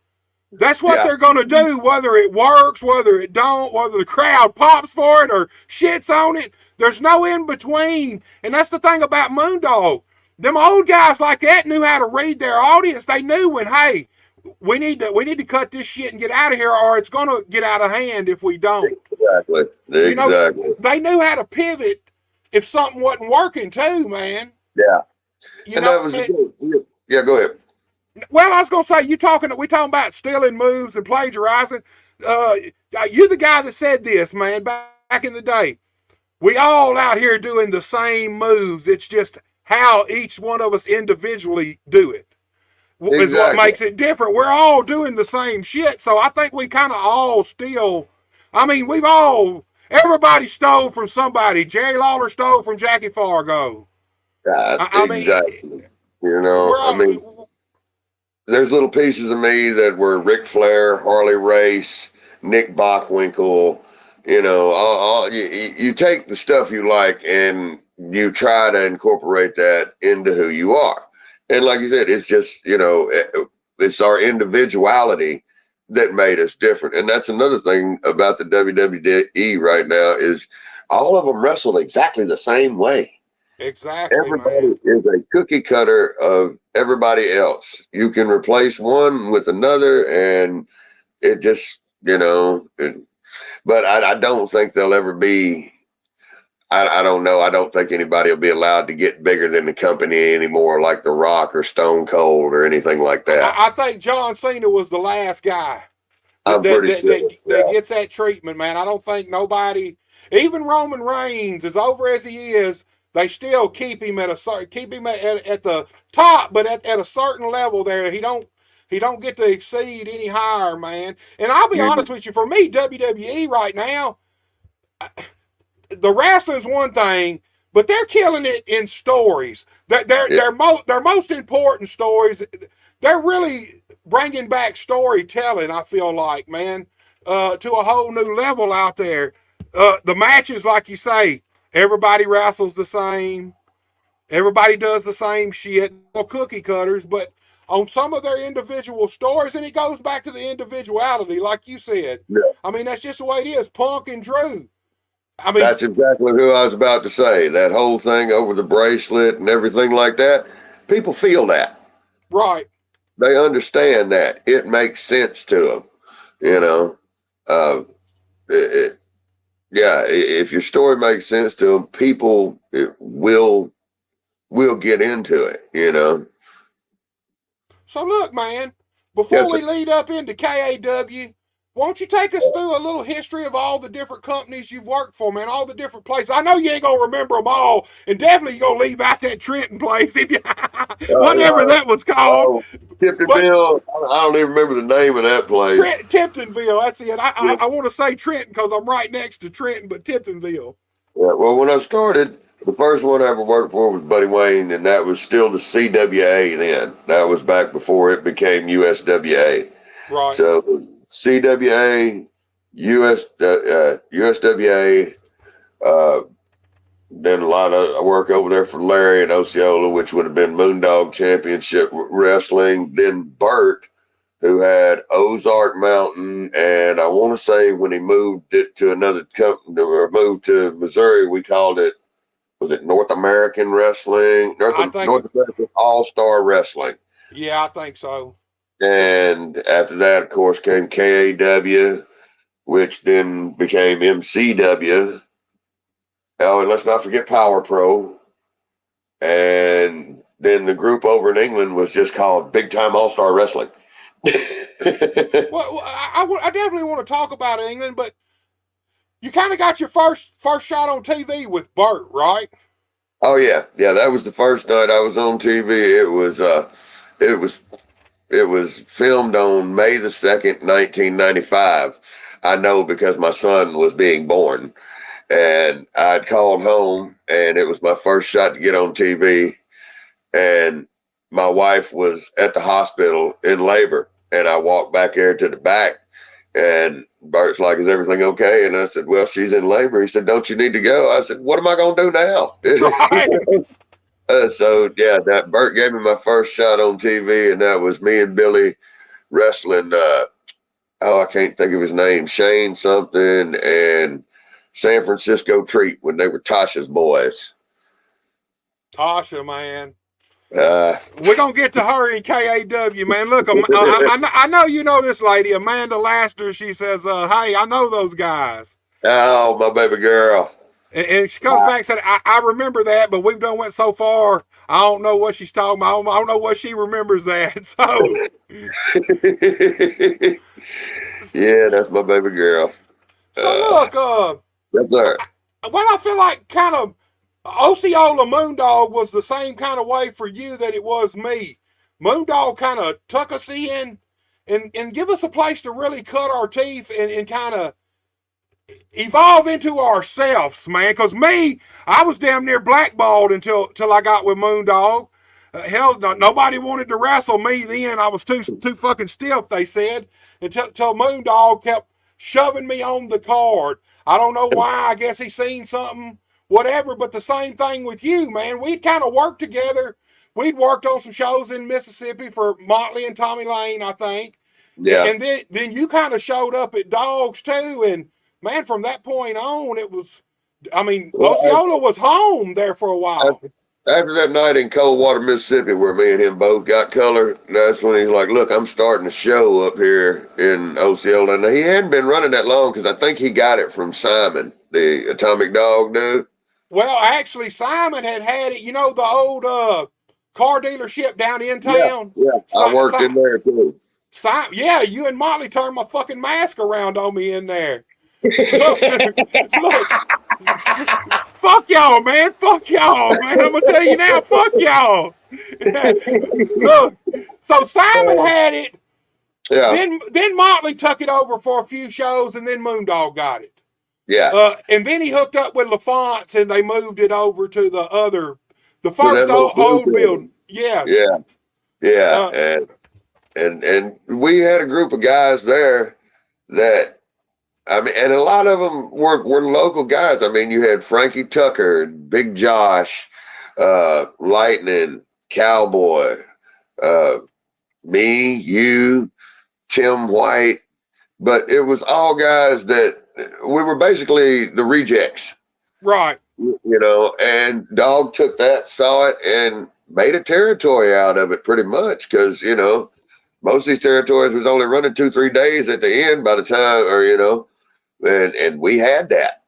that's what Yeah, they're going to do, whether it works, whether it don't, whether the crowd pops for it or shits on it. There's no in between, and that's the thing about Moondog. Them old guys like that knew how to read their audience. They knew when, hey, we need to cut this shit and get out of here, or it's going to get out of hand if we don't. exactly, You know, exactly. they knew how to pivot if something wasn't working too, man. Yeah, You and know, that was yeah. Go ahead. well, I was gonna say we talking about stealing moves and plagiarizing. You the guy that said this, man, back in the day. We all out here doing the same moves. It's just how each one of us individually do it is what Exactly. makes it different. We're all doing the same shit, so I think we kind of all still. I mean, everybody stole from somebody. Jerry Lawler stole from Jackie Fargo. I mean, Exactly. You know, we're I all. mean, there's little pieces of me that were Ric Flair, Harley Race, Nick Bockwinkel. You know, you take the stuff you like and you try to incorporate that into who you are. And like you said, it's just, you know, it's our individuality that made us different. And that's another thing about the WWE right now is all of them wrestled exactly the same way. Exactly, man. Everybody is a cookie cutter of everybody else. You can replace one with another, and it just, you know. But I don't think they'll ever be. I don't know. I don't think anybody will be allowed to get bigger than the company anymore, like The Rock or Stone Cold or anything like that. I think John Cena was the last guy I'm pretty sure. that gets that treatment, man. I don't think nobody, even Roman Reigns, as over as he is, they still keep him at the top, but at a certain level there. He don't get to exceed any higher, man. And I'll be honest with you, for me, WWE right now, the wrestling's one thing, but they're killing it in stories. Their most important stories. They're really bringing back storytelling. I feel like, man, to a whole new level out there. The matches, like you say, everybody wrestles the same. Everybody does the same shit. No cookie cutters, but on some of their individual stories, and it goes back to the individuality, like you said. Yeah. I mean, that's just the way it is. Punk and Drew. I mean, That's exactly who I was about to say. That whole thing over the bracelet and everything like that. People feel that. right. They understand that. It makes sense to them. You know, yeah. If your story makes sense to them, people will get into it. You know. So look, man, before Yes, we sir. lead up into KAW, won't you take us through a little history of all the different companies you've worked for, man? All the different places. I know you ain't gonna remember them all, and definitely you're gonna leave out that Trenton place if you whatever that was called. Oh, Tipton But Bill. I don't even remember the name of that place. Tiptonville, that's it. Yeah. I want to say Trenton because I'm right next to Trenton, but Tiptonville. Yeah, well, when I started, the first one I ever worked for was Buddy Wayne, and that was still the CWA then. That was back before it became USWA. Right. So CWA, USWA, then a lot of work over there for Larry and Osceola, which would have been Moondog Championship Wrestling. Then Bert, who had Ozark Mountain, and I want to say when he moved it to another company or moved to Missouri, we called it, was it North American Wrestling? North American All-Star Wrestling. Yeah, I think so. And after that, of course, came KAW, which then became MCW. Oh, and let's not forget Power Pro. And then the group over in England was just called Big Time All-Star Wrestling. Well, I definitely want to talk about England, but you kind of got your first shot on TV with Bert, right? Oh yeah, that was the first night I was on TV. It was filmed on May the 2nd, 1995. I know because my son was being born, and I'd called home, and it was my first shot to get on TV. and my wife was at the hospital in labor, and I walked back there to the back, and Bert's like, "Is everything okay?" And I said, "Well, she's in labor." He said, "Don't you need to go?" I said, "What am I going to do now?" Right. So yeah, that Bert gave me my first shot on TV, and that was me and Billy wrestling. I can't think of his name, Shane something, and San Francisco Treat when they were Tasha's boys. Tasha, man. Uh, We're going to get to her in KAW, man. Look, I know you know this lady, Amanda Laster. She says, hey, I know those guys. oh, my baby girl. And she comes back and said, I remember that, but we've done went so far, I don't know what she's talking about. I don't know what she remembers that. So, yeah, that's my baby girl. So look, That's her. what I feel like kind of Osceola Moondog was the same kind of way for you that it was me. Moondog kind of tuck us in and give us a place to really cut our teeth and kind of evolve into ourselves, man. Because me, I was damn near blackballed until I got with Moondog. Hell, nobody wanted to wrestle me then. I was too fucking stiff, they said, until Moondog kept shoving me on the card. I don't know why. I guess he seen something, whatever. But the same thing with you, man. We'd kind of worked together. We'd worked on some shows in Mississippi for Motley and Tommy Lane, I think. Yeah. And then you kind of showed up at Dogs too. And man, from that point on, it was, I mean, Osceola was home there for a while. After that night in Coldwater, Mississippi, where me and him both got color, that's when he's like, "Look, I'm starting a show up here in Osceola." And he hadn't been running that long because I think he got it from Simon, the Atomic Dog dude. Well, actually, Simon had it, you know, the old car dealership down in town. Yeah. I worked in there too. Yeah, you and Motley turned my fucking mask around on me in there. Look, fuck y'all, man. Fuck y'all, man. I'm gonna tell you now, fuck y'all. Look, so Simon had it. Yeah. Then Motley took it over for a few shows, and then Moondog got it. Yeah. And then he hooked up with LaFonts, and they moved it over to the first old building. Yes. Yeah. Yeah. And we had a group of guys there that, I mean, and a lot of them were local guys. I mean, you had Frankie Tucker, Big Josh, Lightning, Cowboy, me, you, Tim White, but it was all guys that we were basically the rejects. Right. You know, and Dog took that, saw it, and made a territory out of it pretty much because, you know, most of these territories was only running 2-3 days at the end by the time, or, you know, and we had that.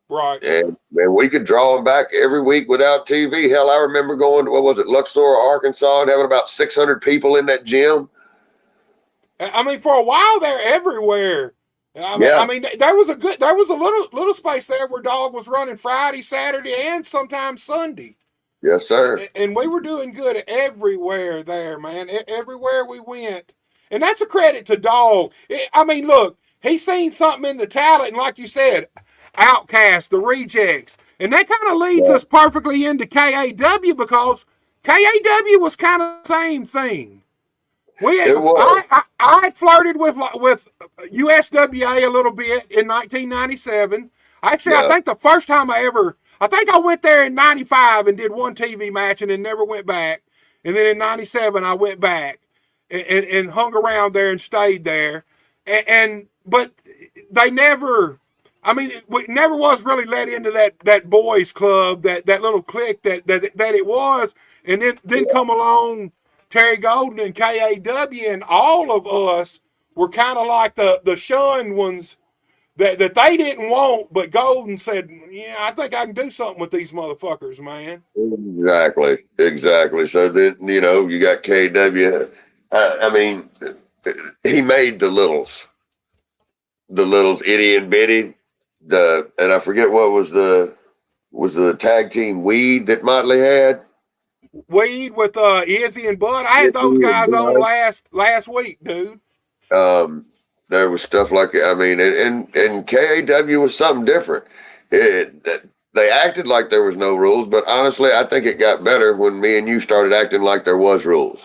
Right. And we could draw them back every week without TV. Hell, I remember going to, what was it, Luxor, Arkansas, and having about 600 people in that gym. I mean, for a while they're everywhere. I mean, there was a little space there where Dog was running Friday, Saturday, and sometimes Sunday. Yes, sir. And we were doing good everywhere there, man. Everywhere we went. And that's a credit to Dog. I mean, look, he's seen something in the talent, and like you said, Outcast, the Rejects. And that kind of leads us perfectly into KAW because KAW was kind of the same thing. I had flirted with USWA a little bit in 1997. Actually, I think the first time I went there in 95 and did one TV match and then never went back. And then in 97, I went back and hung around there and stayed there. But they never, I mean, we never was really let into that boys club, that little clique that it was. And then come along Terry Golden and KAW, and all of us were kind of like the shunned ones that they didn't want, but Golden said, "Yeah, I think I can do something with these motherfuckers, man." Exactly. So then, you know, you got KW. I mean, he made the littles, itty and bitty. And I forget what was the tag team Weed that Motley had. Weed with Izzy and Bud. I had those guys on last week, dude. There was stuff like that. I mean, and KAW was something different. they acted like there was no rules, but honestly, I think it got better when me and you started acting like there was rules.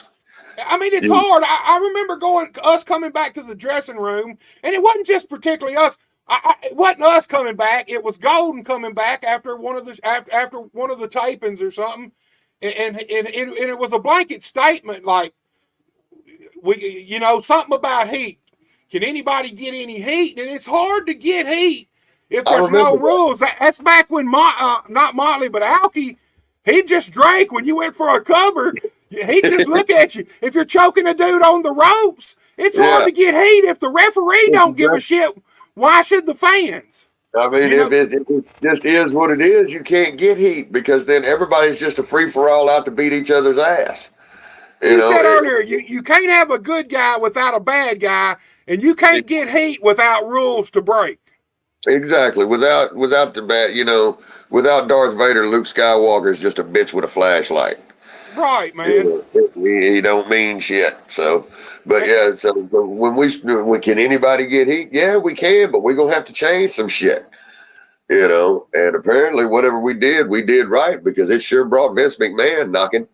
I mean, it's hard. I remember us coming back to the dressing room, and it wasn't just particularly us. It wasn't us coming back. It was Golden coming back after one of the tapings or something, and it was a blanket statement like something about heat. Can anybody get any heat? And it's hard to get heat if there's no rules. That's back when not Motley but Alky, he just drank when you went for a cover. He'd just look at you. If you're choking a dude on the ropes, it's hard to get heat. If the referee don't give a shit, why should the fans? I mean, if it just is what it is, you can't get heat because then everybody's just a free-for-all out to beat each other's ass. You said earlier, you can't have a good guy without a bad guy, and you can't get heat without rules to break. Exactly. Without the bad, without Darth Vader, Luke Skywalker's just a bitch with a flashlight. Right, man. He don't mean shit. So, but yeah. So when can anybody get heat? Yeah, we can, but we're gonna have to change some shit. And apparently whatever we did right because it sure brought Vince McMahon knocking.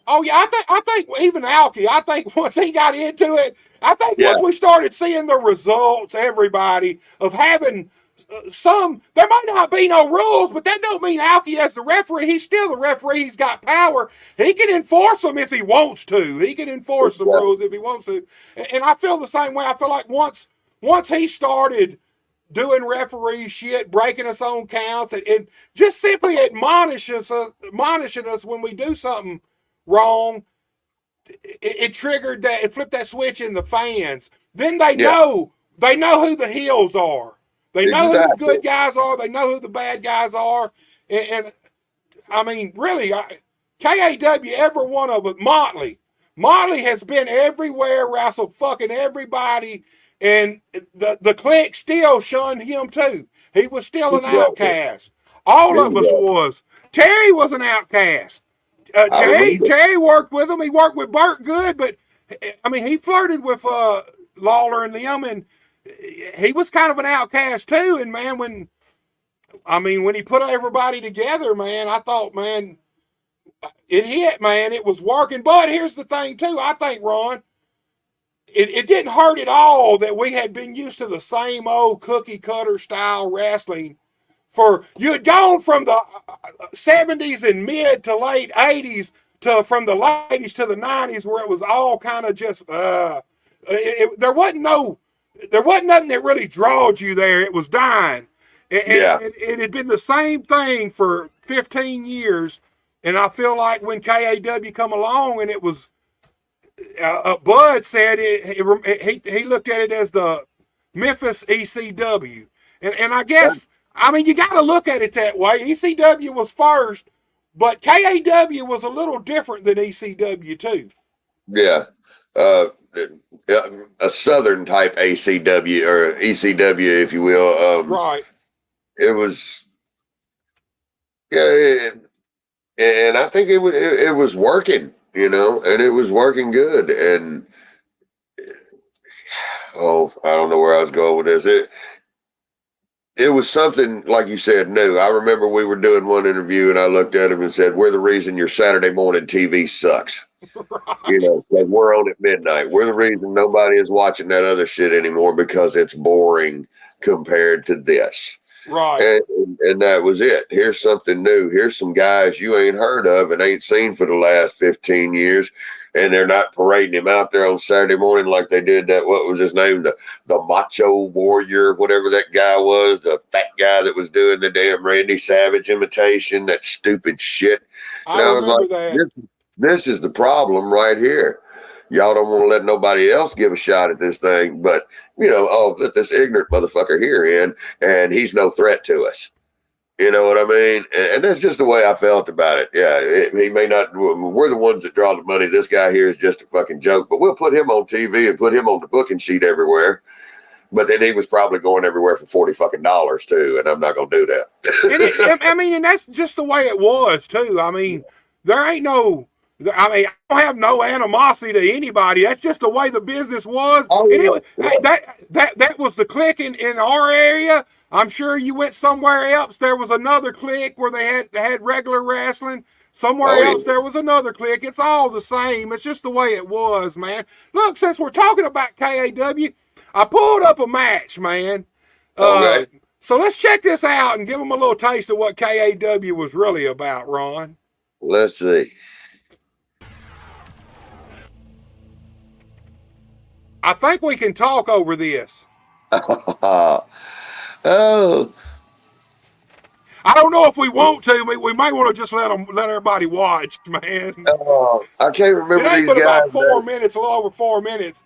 Oh yeah, I think even Alky, I think once he got into it, once we started seeing the results, everybody of having there might not be no rules, but that don't mean Alky as the referee. He's still the referee. He's got power. He can enforce them if he wants to. He can enforce the rules if he wants to. And I feel the same way. I feel like once he started doing referee shit, breaking us on counts, and just simply admonishing us when we do something wrong, it triggered that. It flipped that switch in the fans. Then they know who the heels are. They know who the good guys are. They know who the bad guys are. And I mean, really, KAW, every one of it. Motley has been everywhere, wrestled fucking everybody, and the clique still shunned him too. He was still an outcast. All of us was. Terry was an outcast. Terry worked with him. He worked with Burt Good, but I mean, he flirted with Lawler and them, and he was kind of an outcast too. And man, when he put everybody together, man, I thought, man, it hit, man. It was working. But here's the thing too. I think, Ron, it didn't hurt at all that we had been used to the same old cookie cutter style wrestling. You had gone from the 70s and mid to late 80s from the late 80s to the 90s where it was all kind of just there wasn't nothing that really drawed you there. It was dying. It had been the same thing for 15 years, and I feel like when KAW come along and it was Bud said he looked at it as the Memphis ECW, and I guess. I mean, you got to look at it that way. ECW was first, but KAW was a little different than ECW too. Yeah. A Southern type ACW or ECW, if you will. Right. It was, and I think it was working, and it was working good. And I don't know where I was going with this. It was something, like you said, new. I remember we were doing one interview and I looked at him and said, we're the reason your Saturday morning TV sucks. Right. Like we're on at midnight. We're the reason nobody is watching that other shit anymore because it's boring compared to this. Right. And that was it. Here's something new. Here's some guys you ain't heard of and ain't seen for the last 15 years. And they're not parading him out there on Saturday morning like they did that, what was his name? The Macho Warrior, whatever that guy was, the fat guy that was doing the damn Randy Savage imitation, that stupid shit. And I was like, that. This is the problem right here. Y'all don't want to let nobody else give a shot at this thing, but, let this ignorant motherfucker here in, and he's no threat to us. You know what I mean? And that's just the way I felt about it. Yeah, he may not, we're the ones that draw the money. This guy here is just a fucking joke, but we'll put him on TV and put him on the booking sheet everywhere. But then he was probably going everywhere for $40 fucking too, and I'm not going to do that. And that's just the way it was too. I mean, there ain't no, I don't have no animosity to anybody. That's just the way the business was. Oh, yeah. that was the clique in our area. I'm sure you went somewhere else. There was another clique where they had regular wrestling. Somewhere else there was another clique. It's all the same. It's just the way it was, man. Look, since we're talking about KAW, I pulled up a match, man. Okay. So let's check this out and give them a little taste of what KAW was really about, Ron. Let's see. I think we can talk over this. Oh. I don't know if we want to. We might want to just let everybody watch, man. I can't remember It ain't these but guys. about 4 minutes, a little over 4 minutes.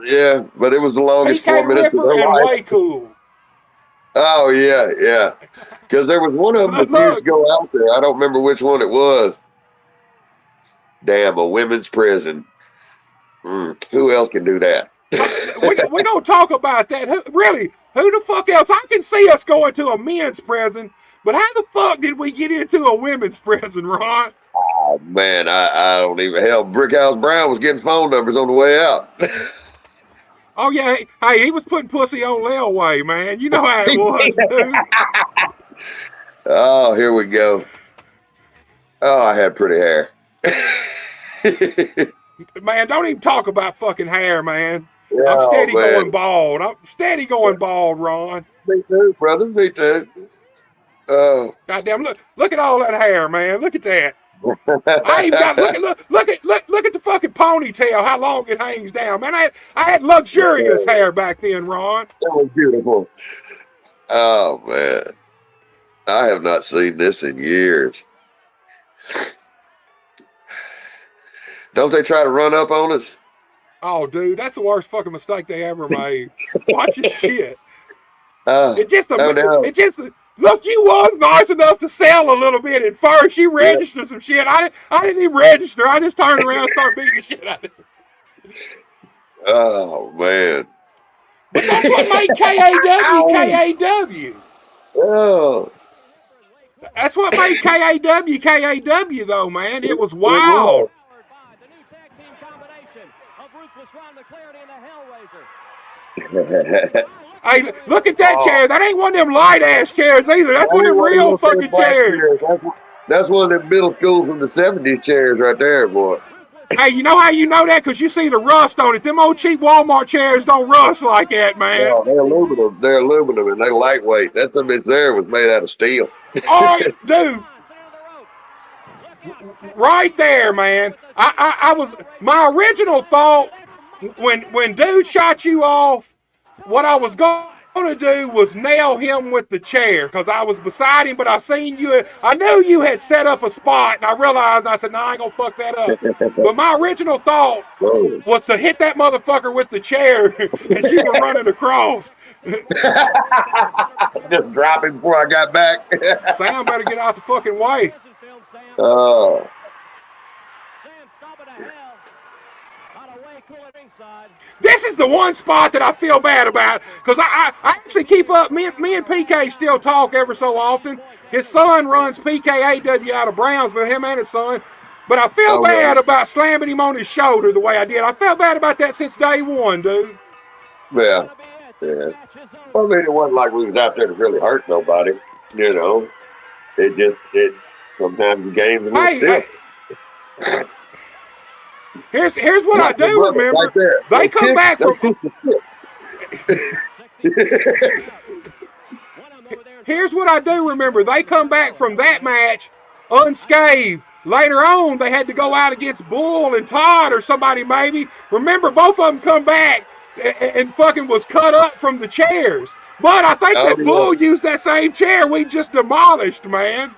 Yeah, but it was the longest PK 4 minutes of Ripper their and life. Way Cool. Oh, yeah. Because there was one of them that used to go out there. I don't remember which one it was. Damn, a women's prison. Who else can do that? We're going to talk about that. Who the fuck else? I can see us going to a men's prison, but how the fuck did we get into a women's prison, Ron? Oh, man, I don't even... Hell, Brickhouse Brown was getting phone numbers on the way out. Oh, yeah. Hey, he was putting pussy on layaway, man. You know how it was, dude. Oh, here we go. Oh, I had pretty hair. Man, don't even talk about fucking hair, man. Yeah, I'm steady man. going bald. I'm steady going bald, Ron. Me too, brother. Me too. Oh. Goddamn! Look at all that hair, man. Look at that. I even got look at the fucking ponytail. How long it hangs down, man. I had luxurious hair back then, Ron. That was beautiful. Oh man, I have not seen this in years. Don't they try to run up on us? Oh, dude, that's the worst fucking mistake they ever made. Watch this shit. No. It just look. You was nice enough to sell a little bit at first. You registered some shit. I didn't even register. I just turned around and started beating the shit out of it. Oh man. But that's what made KAW. Oh. That's what made KAW though, man. It was wild. The new tag team combination of Ruthless, Mclarity, and the Hellraiser. Hey, look at that chair. That ain't one of them light ass chairs either. That's one of them real fucking chairs. That's one of them middle school from the 70s chairs right there, boy. Hey, you know how you know that? Because you see the rust on it. Them old cheap Walmart chairs don't rust like that, man. Oh, they're aluminum. They're aluminum and they're lightweight. That some bitch there was made out of steel. Oh, dude. Right there, man. I was my original thought when dude shot you off, what I was going to do was nail him with the chair because I was beside him, but I seen you. I knew you had set up a spot, and I realized, I said, no, I ain't going to fuck that up. But my original thought was to hit that motherfucker with the chair as you were running across. Just drop him before I got back. Sam better get out the fucking way. Oh. This is the one spot that I feel bad about because I actually keep up. Me and PK still talk ever so often. His son runs PKAW out of Brownsville, him and his son. But I feel bad about slamming him on his shoulder the way I did. I felt bad about that since day one, dude. Yeah. Well, I mean, it wasn't like we was out there to really hurt nobody. You know, it sometimes the game's a little stiff. Here's what I do remember. Right they come back from. Here's what I do remember. They come back from that match unscathed. Later on, they had to go out against Bull and Todd or somebody maybe. Remember, both of them come back and fucking was cut up from the chairs. But I think that Bull used that same chair we just demolished, man.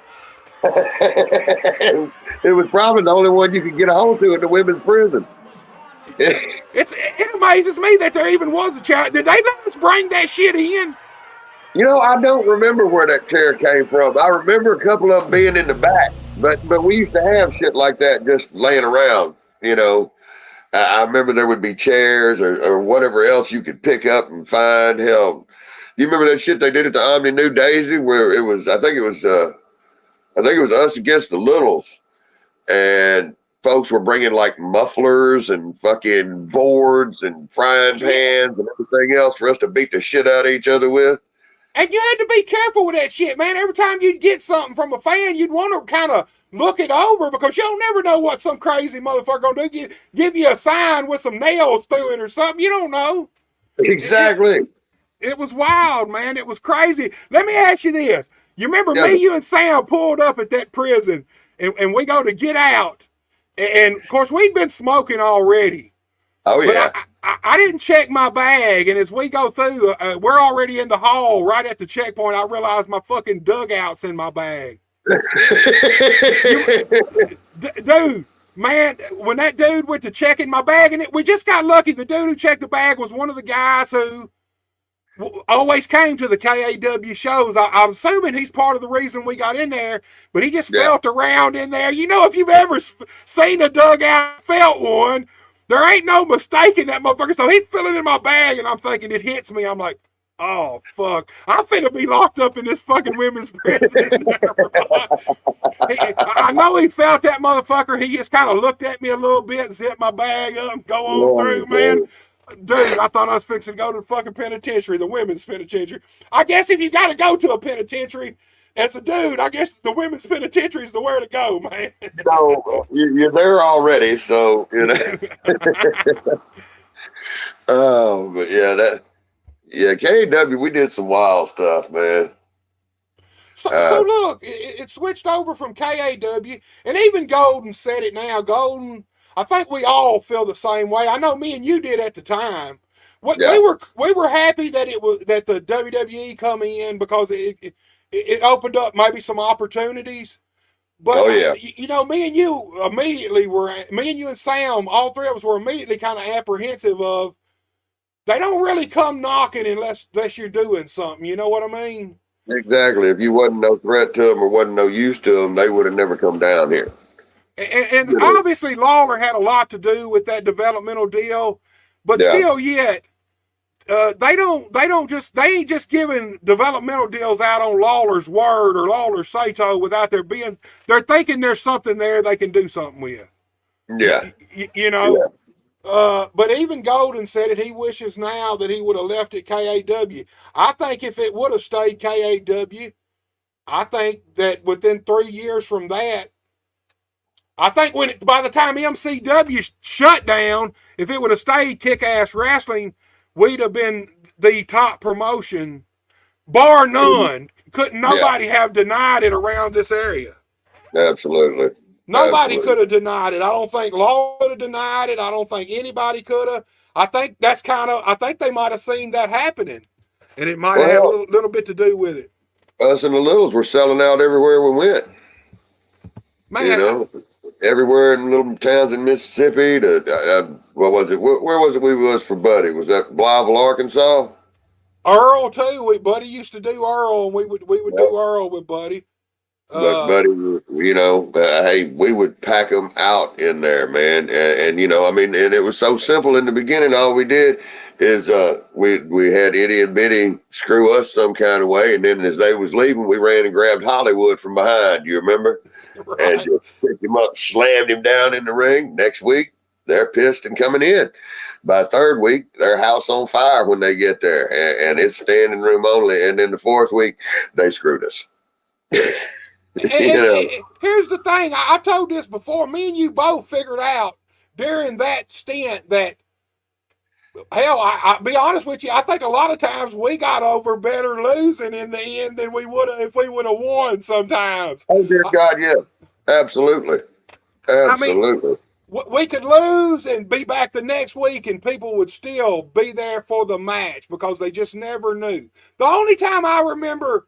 It was probably the only one you could get a hold to in the women's prison. It amazes me that there even was a chair. Did they let us bring that shit in? You know, I don't remember where that chair came from. I remember a couple of them being in the back, but we used to have shit like that just laying around. You know, I remember there would be chairs or whatever else you could pick up and find. Hell, you remember that shit they did at the Omni New Daisy where it was? I think it was us against the Littles. And folks were bringing like mufflers and fucking boards and frying pans and everything else for us to beat the shit out of each other with. And you had to be careful with that shit, man. Every time you'd get something from a fan, you'd want to kind of look it over because you'll never know what some crazy motherfucker gonna do. Give you a sign with some nails through it or something. You don't know. Exactly. It was wild, man. It was crazy. Let me ask you this. You remember Yeah. me, you, and Sam pulled up at that prison, and we go to get out. And, of course, we'd been smoking already. Oh, yeah. But I didn't check my bag, and as we go through, we're already in the hall right at the checkpoint. I realized my fucking dugout's in my bag. Dude, man, when that dude went to checking my bag, and we just got lucky. The dude who checked the bag was one of the guys who always came to the KAW shows. I'm assuming he's part of the reason we got in there, but he just felt around in there. You know, if you've ever seen a dugout, felt one, there ain't no mistaking that motherfucker. So he's filling in my bag, and I'm thinking it hits me. I'm like, oh, fuck. I'm finna be locked up in this fucking women's prison. I know he felt that motherfucker. He just kind of looked at me a little bit, zipped my bag up, and go on through, man. Dude, I thought I was fixing to go to the fucking penitentiary, the women's penitentiary. I guess if you got to go to a penitentiary as a dude, I guess the women's penitentiary is the way to go, man. No, you're there already, so, you know. Oh, but yeah, KAW, we did some wild stuff, man. So look, it switched over from KAW, and even Golden said it now. Golden, I think we all feel the same way. I know me and you did at the time. We were happy that that the WWE come in because it opened up maybe some opportunities. But you know, me and you and Sam, all three of us were immediately kind of apprehensive of they don't really come knocking unless you're doing something. You know what I mean? Exactly. If you wasn't no threat to them or wasn't no use to them, they would have never come down here. And obviously Lawler had a lot to do with that developmental deal, but still yet, they ain't just giving developmental deals out on Lawler's word or Lawler's say-so without they're thinking there's something there they can do something with. Yeah. You know? Yeah. But even Golden said it, he wishes now that he would have left it KAW. I think if it would have stayed KAW, I think that within 3 years from that, I think by the time MCW shut down, if it would have stayed Kick-Ass Wrestling, we'd have been the top promotion, bar none. Couldn't nobody have denied it around this area. Absolutely. Nobody could have denied it. I don't think Law could have denied it. I don't think anybody could have. I think they might have seen that happening, and it might have had a little bit to do with it. Us and the Littles were selling out everywhere we went. Man, you know, everywhere in little towns in Mississippi. What was it? Where was it we was for Buddy? Was that Blytheville, Arkansas? Earl too. Buddy used to do Earl, and we would do Earl with Buddy. But Buddy, you know, hey, we would pack them out in there, man. And you know, I mean, and it was so simple in the beginning. All we did is we had Itty and Bitty screw us some kind of way, and then as they was leaving, we ran and grabbed Hollywood from behind. You remember? Right. And just picked him up, slammed him down in the ring. Next week, they're pissed and coming in. By third week, their house on fire when they get there, and it's standing room only. And then the fourth week, they screwed us. And here's the thing. I've told this before. Me and you both figured out during that stint that, hell, I'll be honest with you, I think a lot of times we got over better losing in the end than we would have if we would have won sometimes. Oh, dear God, yeah. Absolutely. Absolutely. I mean, we could lose and be back the next week and people would still be there for the match because they just never knew. The only time I remember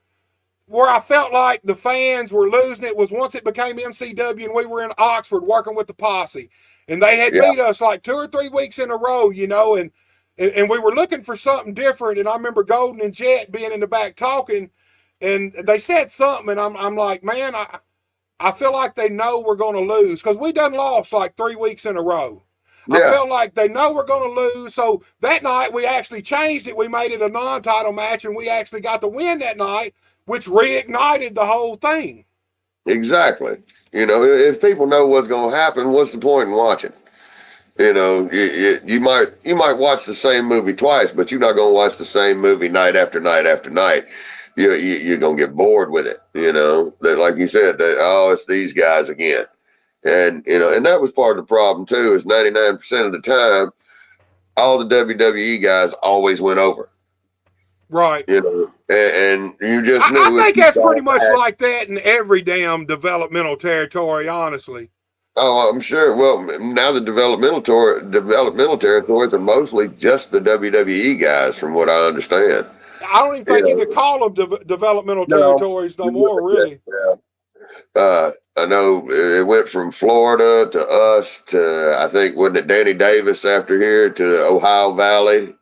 where I felt like the fans were losing it was once it became MCW and we were in Oxford working with the posse. And they had beat us like 2 or 3 weeks in a row, you know, and we were looking for something different. And I remember Golden and Jet being in the back talking, and they said something, and I'm like, man, I feel like they know we're going to lose because we done lost like 3 weeks in a row. Yeah. I felt like they know we're going to lose. So that night we actually changed it. We made it a non-title match, and we actually got the win that night, which reignited the whole thing. Exactly. You know, if people know what's going to happen, what's the point in watching? You know, you might watch the same movie twice, but you're not going to watch the same movie night after night after night. You're going to get bored with it. You know, that, like you said, that, oh, it's these guys again. And, you know, and that was part of the problem too, is 99% of the time, all the WWE guys always went over. Right. You know, and you just I knew if think you that's saw pretty much that. like that in every damn developmental territory, honestly. Oh, I'm sure. Well, now the developmental territories are mostly just the WWE guys, from what I understand. I don't even You think you could know, call them developmental no, territories no more, really. yeah. I know it went from Florida to us to, I think, wasn't it Danny Davis after here to Ohio Valley?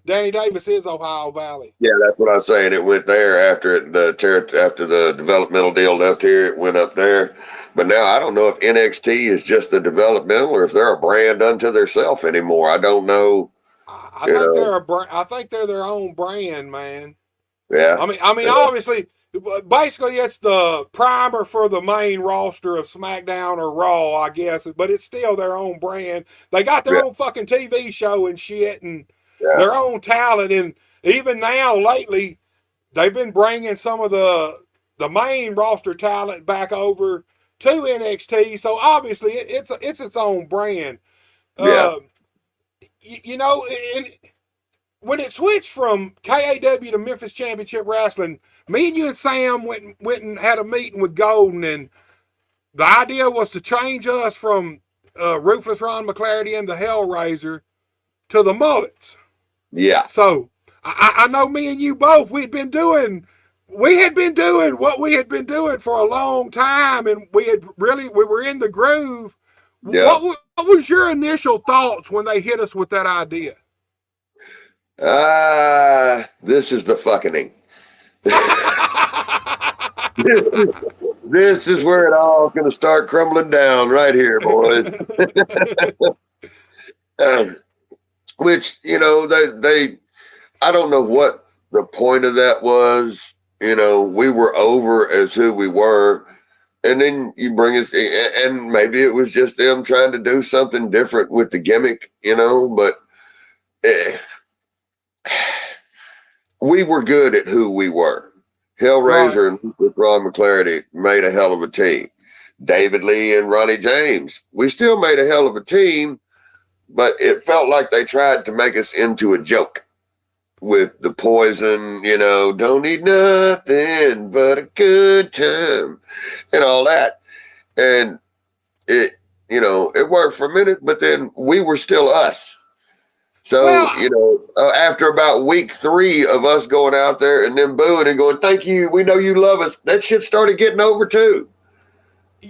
Danny Davis is Ohio Valley. Yeah, that's what I was saying. It went there after after the developmental deal left here. It went up there. But now I don't know if NXT is just the developmental or if they're a brand unto themselves anymore. I don't know. I You think know, I think they're their own brand, man. yeah, I mean, yeah, obviously, basically, it's the primer for the main roster of SmackDown or Raw, I guess. But it's still their own brand. They got their yeah, own fucking TV show and shit, and yeah, their own talent. And even now, lately, they've been bringing some of the main roster talent back over to NXT. So obviously, it's its own brand. yeah, Uh, you know, and when it switched from KAW to Memphis Championship Wrestling, me and you and Sam went and had a meeting with Golden, and the idea was to change us from Ruthless Ron Mclarity and the Hellraiser to the Mullets. yeah, So I know me and you both, we had been doing what we had been doing for a long time, and we were in the groove. yeah. What was your initial thoughts when they hit us with that idea? This is the fucking. This is where it all's going to start crumbling down right here, boys. Um, which, you know, I don't know what the point of that was. You know, we were over as who we were. And then you bring us, and maybe it was just them trying to do something different with the gimmick, you know, but eh, we were good at who we were. Right. Hellraiser and with Ron McClarity made a hell of a team. David Lee and Ronnie James, we still made a hell of a team, but it felt like they tried to make us into a joke with the poison, you know, don't need nothing but a good time and all that. And it, you know, it worked for a minute, but then we were still us. So, Well, you know, after about week 3 of us going out there and then booing and going, thank you, we know you love us, that shit started getting over too,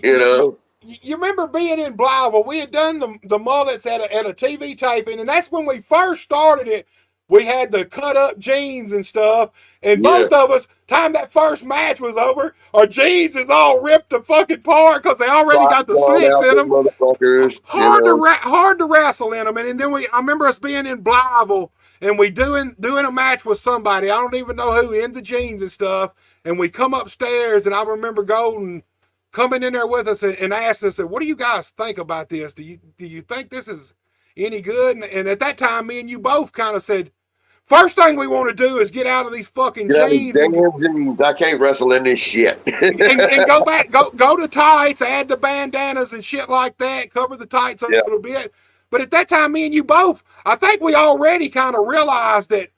you you, know? you remember being in Blytheville? We had done the Mullets at a TV taping, and that's when we first started it. We had the cut up jeans and stuff, and Yeah. both of us, time that first match was over, our jeans is all ripped to fucking part because they already got the Clawed slits out in them them. motherfuckers, you know? Hard to wrestle in them. And then I remember us being in Blytheville and we doing a match with somebody. I don't even know who, in the jeans and stuff. And we come upstairs, and I remember Golden coming in there with us and asked us, "What do you guys think about this? Do you think this is any good?" And at that time, me and you both kind of said, first thing we want to do is get out of these fucking Get out these jeans damn jeans. I can't wrestle in this shit. and go to tights, add the bandanas and shit like that, cover the tights a Yeah, little bit. But at that time, me and you both, I think we already kind of realized that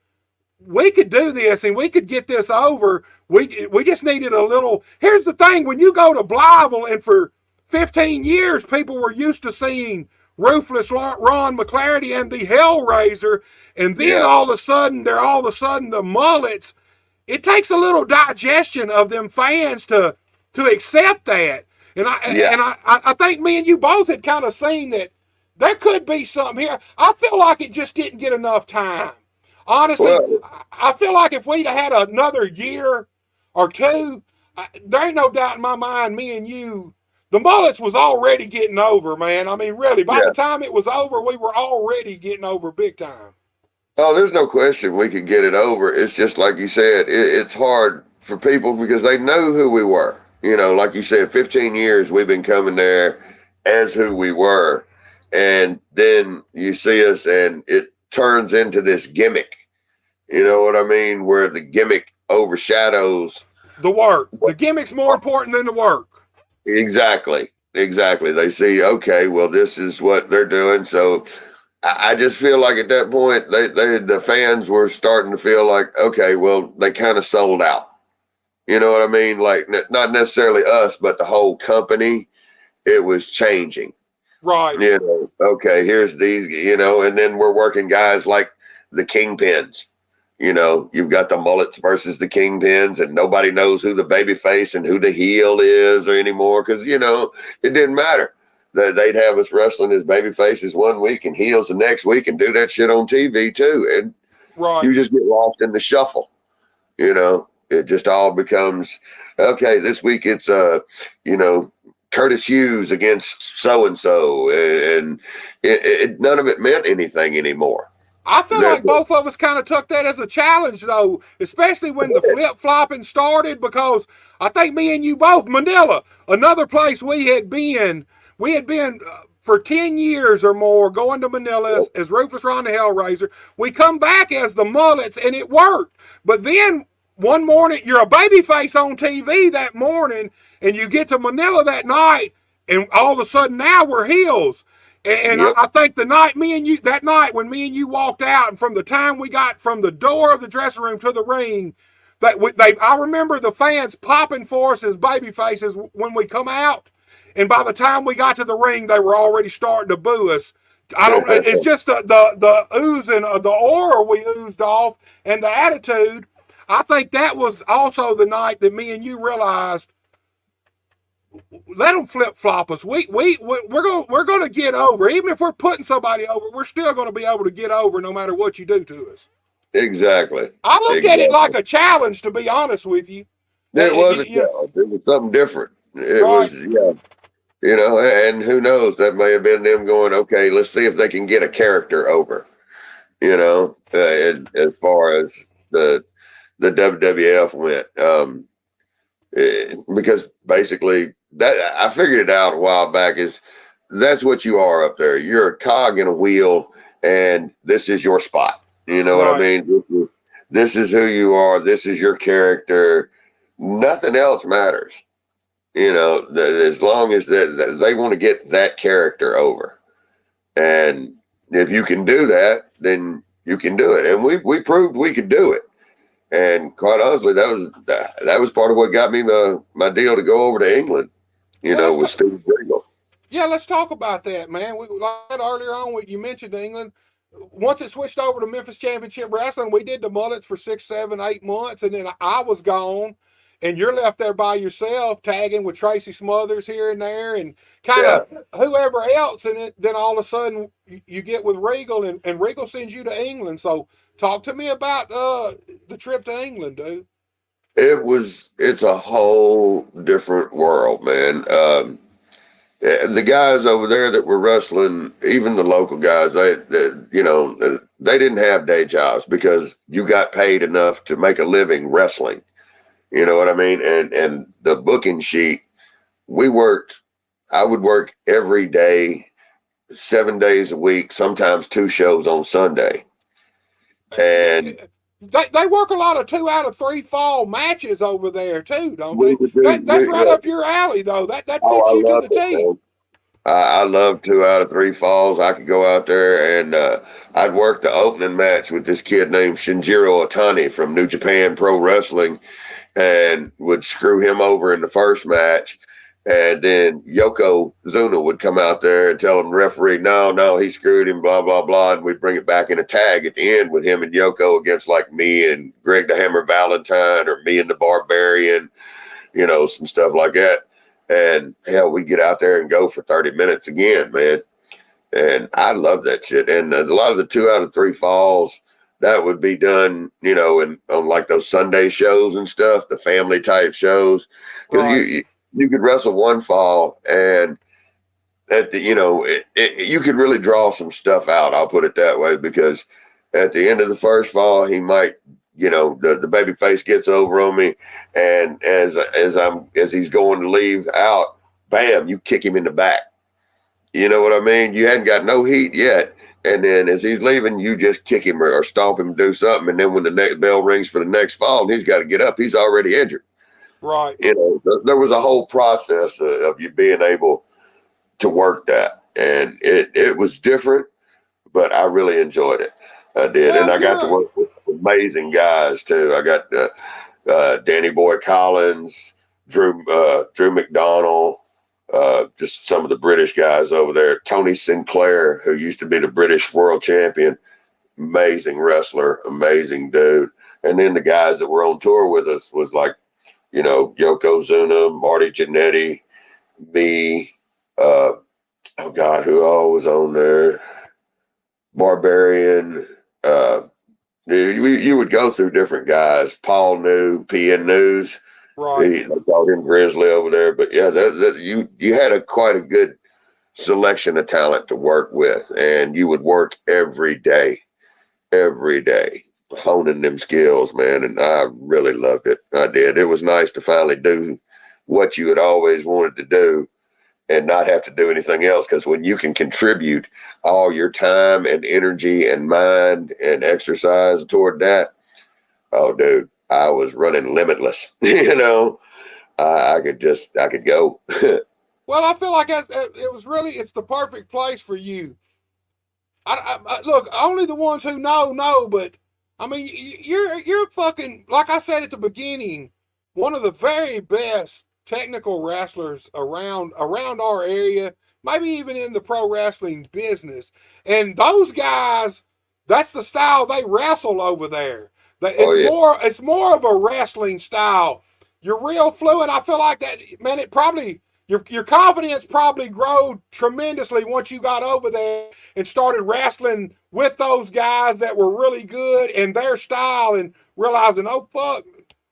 we could do this and we could get this over. We just needed a little. Here's the thing: when you go to Blytheville, and for 15 years, people were used to seeing Ruthless Ron Mclarity and the Hellraiser, and then yeah, all of a sudden the Mullets. It takes a little digestion of them fans to accept that. And yeah. I think me and you both had kind of seen that there could be something here. I feel like it just didn't get enough time. Honestly, Well, I feel like if we'd had another year or two, there ain't no doubt in my mind, me and you, the Mullets was already getting over, man. I mean, really, by the yeah. time it was over, we were already getting over big time. Oh, there's no question we could get it over. It's just like you said, it's hard for people because they know who we were. you know, like you said, 15 years we've been coming there as who we were. And then you see us and it turns into this gimmick. You know what I mean? Where the gimmick overshadows The work. The what, gimmick's more important than the work. exactly. Exactly. They see, okay, well, this is what they're doing. So I just feel like at that point, the fans were starting to feel like, okay, well, they kind of sold out. You know what I mean? Like, not necessarily us, but the whole company, it was changing. Right. You know, okay, here's these, you know, and then we're working guys like the Kingpins. You know, you've got the Mullets versus the Kingpins, and nobody knows who the baby face and who the heel is or anymore because, you know, it didn't matter. They'd have us wrestling as baby faces one week and heels the next week and do that shit on TV too. And Right. you just get lost in the shuffle. You know, it just all becomes, okay, this week it's, you know, Curtis Hughes against so-and-so. And none of it meant anything anymore. I feel like both of us kind of took that as a challenge, though, especially when the flip-flopping started, because I think me and you both, Manila, another place we had been for 10 years or more going to Manila as Ruthless Ron the Hellraiser. We come back as the Mullets, and it worked. But then one morning, you're a babyface on TV that morning, and you get to Manila that night, and all of a sudden now we're heels. And I think the night that night when me and you walked out, and from the time we got from the door of the dressing room to the ring, I remember the fans popping for us as baby faces when we come out, and by the time we got to the ring, they were already starting to boo us. I don't. It's just the oozing of the aura we oozed off and the attitude. I think that was also the night that me and you realized, let them flip flop us. We're going to get over. Even if we're putting somebody over, we're still going to be able to get over no matter what you do to us. Exactly. I look at it like a challenge, to be honest with you. It was a challenge. It was something different. It was, yeah. You know, and who knows? That may have been them going, okay, let's see if they can get a character over. You know, as far as the WWF went, because basically that I figured it out a while back is that's what you are up there. You're a cog in a wheel, and this is your spot. You know what I mean? This is who you are. This is your character. Nothing else matters. You know, as long as they want to get that character over, and if you can do that, then you can do it. And we proved we could do it. And quite honestly, that was part of what got me my deal to go over to England. You know, with Steve Regal. Yeah, let's talk about that, man. We like earlier on. You mentioned England. Once it switched over to Memphis Championship Wrestling, we did the Mullets for 6, 7, 8 months, and then I was gone, and you're left there by yourself, tagging with Tracy Smothers here and there, and kind of whoever else. And then all of a sudden, you get with Regal, and Regal sends you to England. So talk to me about the trip to England, dude. It's a whole different world, man. The guys over there that were wrestling, even the local guys, they you know, they didn't have day jobs because you got paid enough to make a living wrestling. You know what I mean? And the booking sheet, I would work every day, 7 days a week, sometimes 2 shows on Sunday. And they work a lot of 2 out of 3 fall matches over there too, don't they? That's right up your alley, though. That fits you to the T. I love 2 out of 3 falls. I could go out there and I'd work the opening match with this kid named Shinjiro Otani from New Japan Pro Wrestling, and would screw him over in the first match. And then Yokozuna would come out there and tell him, referee, no, he screwed him, blah, blah, blah. And we'd bring it back in a tag at the end with him and Yoko against like me and Greg the Hammer Valentine, or me and the Barbarian, you know, some stuff like that. And hell, we get out there and go for 30 minutes again, man. And I love that shit. And a lot of the 2 out of 3 falls, that would be done, you know, on like those Sunday shows and stuff, the family type shows. Because you could wrestle 1 fall, and at the, you know, you could really draw some stuff out. I'll put it that way, because at the end of the first fall, he might the baby face gets over on me, and as he's going to leave out, bam, you kick him in the back. You know what I mean? You hadn't got no heat yet. And then as he's leaving, you just kick him or stomp him, do something. And then when the next bell rings for the next fall and he's got to get up, he's already injured. Right. There was a whole process of you being able to work that. And it was different, but I really enjoyed it. I did. Well, and I got to work with amazing guys, too. I got Danny Boy Collins, Drew McDonald, just some of the British guys over there. Tony Sinclair, who used to be the British world champion, amazing wrestler, amazing dude. And then the guys that were on tour with us was like, Yokozuna, Marty Jannetty, me, oh God, who all was on there? Barbarian. You would go through different guys. Paul New, PN News. Right. They called him Grizzly over there, but yeah, you had quite a good selection of talent to work with, and you would work every day, honing them skills, man. And I really loved it. I did. It was nice to finally do what you had always wanted to do, and not have to do anything else. Because when you can contribute all your time and energy and mind and exercise toward that, oh, dude. I was running limitless, I could go. Well, I feel like it's the perfect place for you. Look, only the ones who know, but I mean, you're fucking, like I said at the beginning, one of the very best technical wrestlers around our area, maybe even in the pro wrestling business. And those guys, that's the style they wrestle over there. It's more of a wrestling style. You're real fluid. I feel like that, man. It probably your confidence probably grew tremendously once you got over there and started wrestling with those guys that were really good and their style, and realizing, oh fuck,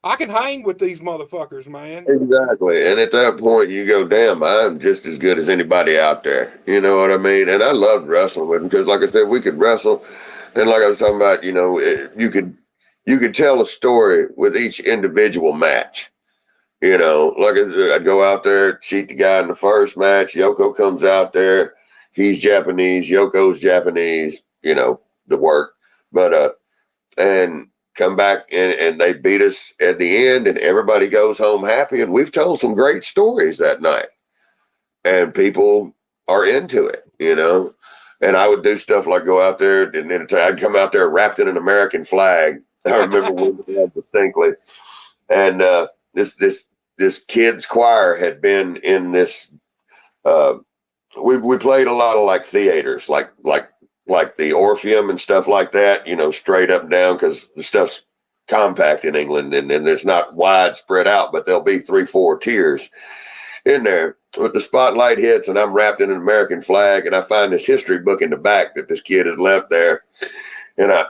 I can hang with these motherfuckers, man. Exactly. And at that point, you go, damn, I'm just as good as anybody out there. You know what I mean? And I loved wrestling with them because, like I said, we could wrestle, and like I was talking about, you could tell a story with each individual match. Like I said, I'd go out there, cheat the guy in the first match. Yoko comes out there. He's Japanese. Yoko's Japanese, the work. But, and come back and they beat us at the end, and everybody goes home happy. And we've told some great stories that night. And people are into it, And I would do stuff like go out there, and then I'd come out there wrapped in an American flag. I remember when we had distinctly, and this kids choir had been in this. We played a lot of like theaters, like the Orpheum and stuff like that. Straight up and down, because the stuff's compact in England, and it's not wide spread out, but there'll be 3-4 tiers in there. With the spotlight hits, and I'm wrapped in an American flag, and I find this history book in the back that this kid had left there, and I.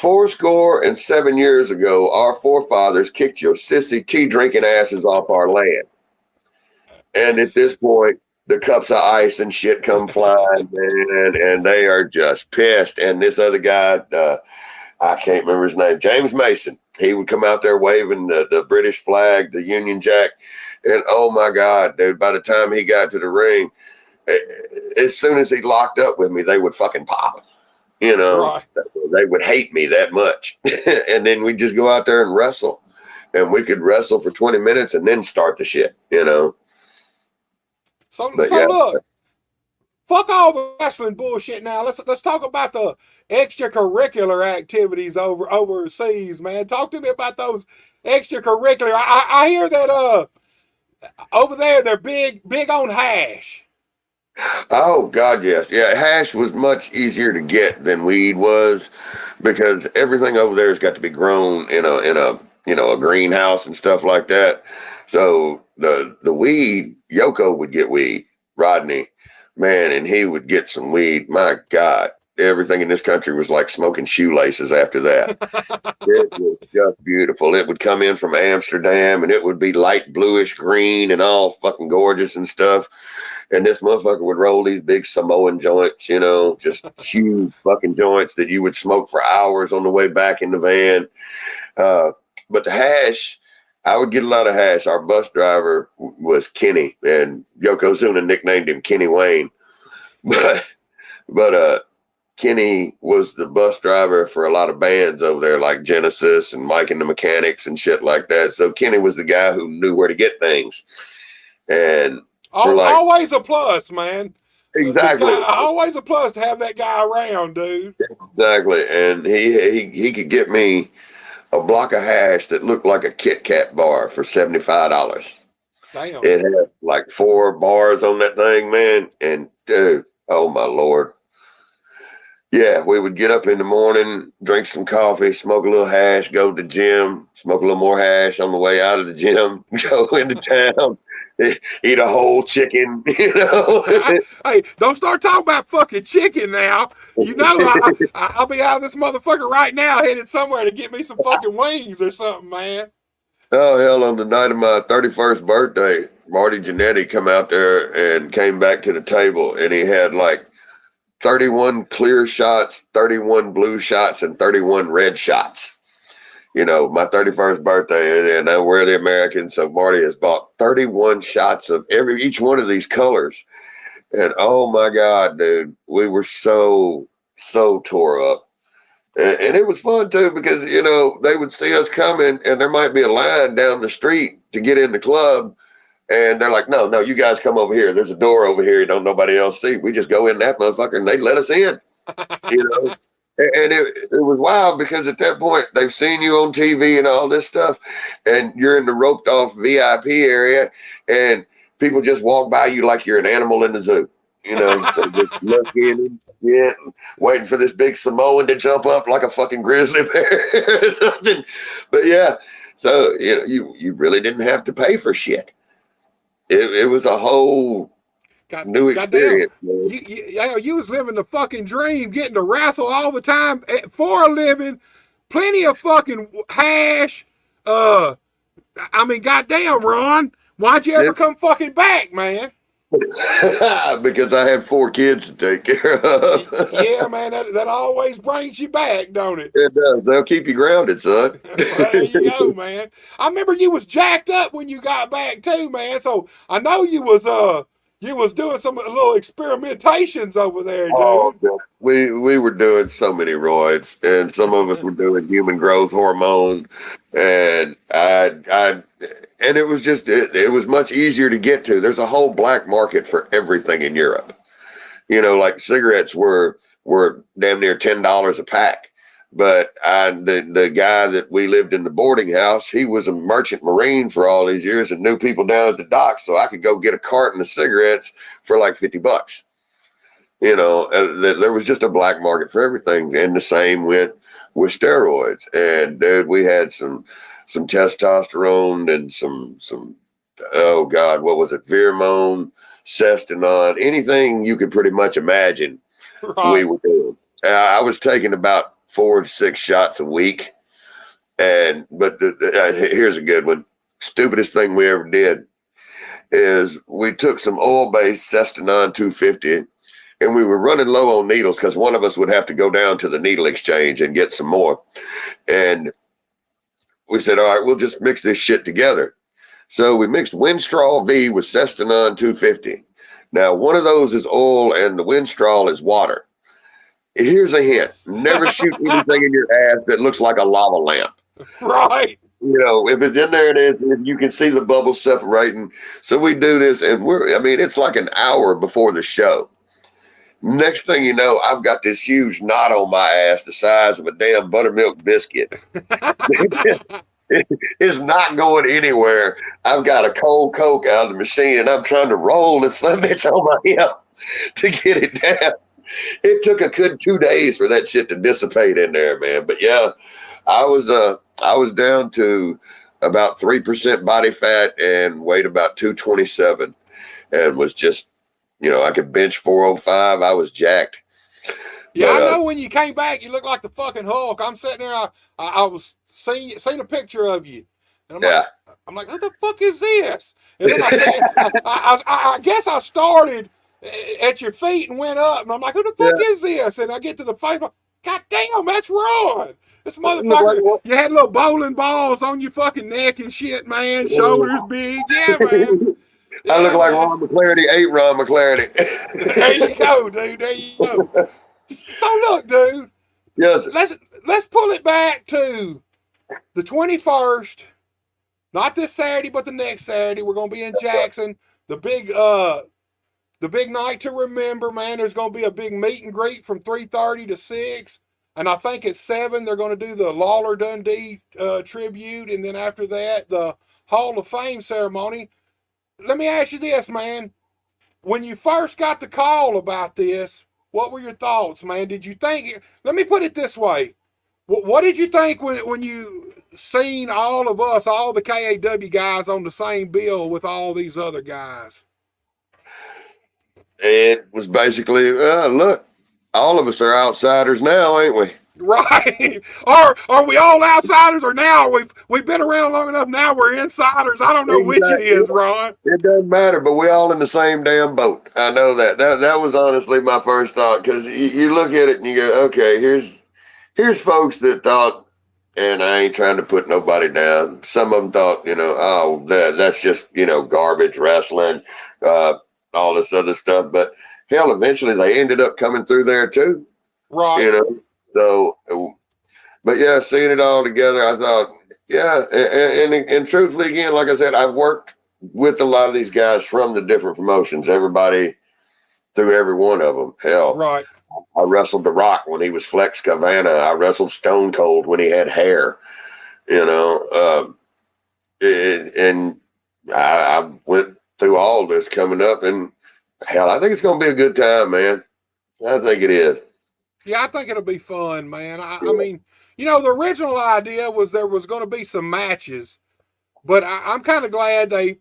407 years ago, our forefathers kicked your sissy tea drinking asses off our land. And at this point, the cups of ice and shit come flying, man, and they are just pissed. And this other guy, I can't remember his name, James Mason, he would come out there waving the British flag, the Union Jack. And oh my God, dude, by the time he got to the ring, as soon as he locked up with me, they would fucking pop. Right. They would hate me that much. And then we'd just go out there and wrestle. And we could wrestle for 20 minutes and then start the shit, So look, fuck all the wrestling bullshit now. Let's talk about the extracurricular activities overseas, man. Talk to me about those extracurricular. I hear that over there they're big on hash. Oh God, yes. Yeah, hash was much easier to get than weed was, because everything over there has got to be grown in a greenhouse and stuff like that. So the weed, Yoko would get weed, Rodney, man, and he would get some weed. My God, everything in this country was like smoking shoelaces after that. It was just beautiful. It would come in from Amsterdam and it would be light bluish green and all fucking gorgeous and stuff. And this motherfucker would roll these big Samoan joints, you know, just huge fucking joints that you would smoke for hours on the way back in the van. But the hash, I would get a lot of hash. Our bus driver was Kenny, and Yokozuna nicknamed him Kenny Wayne. But Kenny was the bus driver for a lot of bands over there, like Genesis and Mike and the Mechanics and shit like that. So Kenny was the guy who knew where to get things. And always a plus, man. Exactly. Always a plus to have that guy around, dude. Exactly. And he could get me a block of hash that looked like a Kit Kat bar for $75. Damn. It had like 4 bars on that thing, man. And dude, oh my Lord. Yeah, we would get up in the morning, drink some coffee, smoke a little hash, go to the gym, smoke a little more hash on the way out of the gym, go into town, eat a whole chicken, you know. Hey, don't start talking about fucking chicken now. You know, I'll be out of this motherfucker right now, headed somewhere to get me some fucking wings or something, man. Oh, hell, on the night of my 31st birthday, Marty Jannetty come out there and came back to the table, and he had like 31 clear shots, 31 blue shots, and 31 red shots. You know, my 31st birthday, and we're the Americans, so Marty has bought 31 shots of each one of these colors. And oh my God, dude, we were so tore up. And it was fun too, because, you know, they would see us coming and there might be a line down the street to get in the club. And they're like, no, you guys come over here. There's a door over here. Don't nobody else see. We just go in that motherfucker and they let us in, you know. And it was wild because at that point they've seen you on TV and all this stuff, and you're in the roped off VIP area, and people just walk by you like you're an animal in the zoo, you know. Just looking, yeah, waiting for this big Samoan to jump up like a fucking grizzly bear. But yeah, so you know, you really didn't have to pay for shit. It was a whole new experience. You was living the fucking dream, getting to wrestle all the time for a living, plenty of fucking hash. I mean, goddamn, Ron, why'd you ever come fucking back, man? Because I had 4 kids to take care of. Yeah, man, that always brings you back, don't it? It does. They'll keep you grounded, son. Well, there you go, man. I remember you was jacked up when you got back too, man. So I know you was doing some little experimentations over there, dude. Oh, we were doing so many roids, and some of us were doing human growth hormone, and and it was just it was much easier to get to. There's a whole black market for everything in Europe. You know, like cigarettes were damn near $10 a pack. But the guy that we lived in the boarding house, he was a merchant marine for all these years and knew people down at the docks, so I could go get a carton of cigarettes for like $50. You know, there was just a black market for everything, and the same with steroids. And dude, we had some testosterone and some oh God, what was it? Virmone, Cestanon, anything you could pretty much imagine. Right. We were doing. I was taking about 4 to 6 shots a week. But here's a good one. Stupidest thing we ever did is we took some oil-based Cestanon 250, and we were running low on needles because one of us would have to go down to the needle exchange and get some more. And we said, all right, we'll just mix this shit together. So we mixed Winstraw V with Cestanon 250. Now, one of those is oil and the Winstraw is water. Here's a hint. Never shoot anything in your ass that looks like a lava lamp. Right. You know, if it's in there, if you can see the bubbles separating. So we do this, and it's like an hour before the show. Next thing you know, I've got this huge knot on my ass the size of a damn buttermilk biscuit. It's not going anywhere. I've got a cold Coke out of the machine, and I'm trying to roll this bitch on my hip to get it down. It took a good 2 days for that shit to dissipate in there, man. But yeah, I was down to about 3% body fat and weighed about 227, and was just, you know, I could bench 405. I was jacked. Yeah, I But know when you came back, you looked like the fucking Hulk. I'm sitting there, I was seeing a picture of you, and yeah. I'm like, who the fuck is this? And then I see, I guess I started at your feet and went up, and I'm like, who the fuck Yeah. is this? And I get to the face, God damn, that's Ron. This Look like motherfucker, you had little bowling balls on your fucking neck and shit, man. Shoulders big, yeah, man, I look yeah, like man. Ron McClarity ate Ron McClarity. There you go, dude. There you go. So look, dude. Yes. Let's pull it back to the 21st. Not this Saturday, but the next Saturday. We're gonna be in Jackson. The big night to remember, man. There's gonna be a big meet and greet from 3:30 to 6. And I think at 7 they're gonna do the Lawler Dundee tribute, and then after that, the Hall of Fame ceremony. Let me ask you this, man. When you first got the call about this, what were your thoughts, man? Did you think? Let me put it this way: what did you think when you seen all of us, all the KAW guys, on the same bill with all these other guys? It was basically, look, all of us are outsiders now, ain't we? Right? Are we all outsiders, or now we've been around long enough? Now we're insiders. I don't know which it is, Ron. It doesn't matter, but we all in the same damn boat. I know that. That was honestly my first thought, because you look at it and you go, okay, here's folks that thought, and I ain't trying to put nobody down. Some of them thought, oh, that's just garbage wrestling, all this other stuff. But hell, eventually they ended up coming through there too. Right. So, but yeah, seeing it all together, I thought, yeah, and truthfully, again, like I said, I've worked with a lot of these guys from the different promotions. Everybody through every one of them. Hell, Right. I wrestled The Rock when he was Flex Cavana. I wrestled Stone Cold when he had hair. And I went through all this coming up, and hell, I think it's going to be a good time, man. I think it is. Yeah, I think it'll be fun, man. I mean, the original idea was there was going to be some matches, but I'm kind of glad they.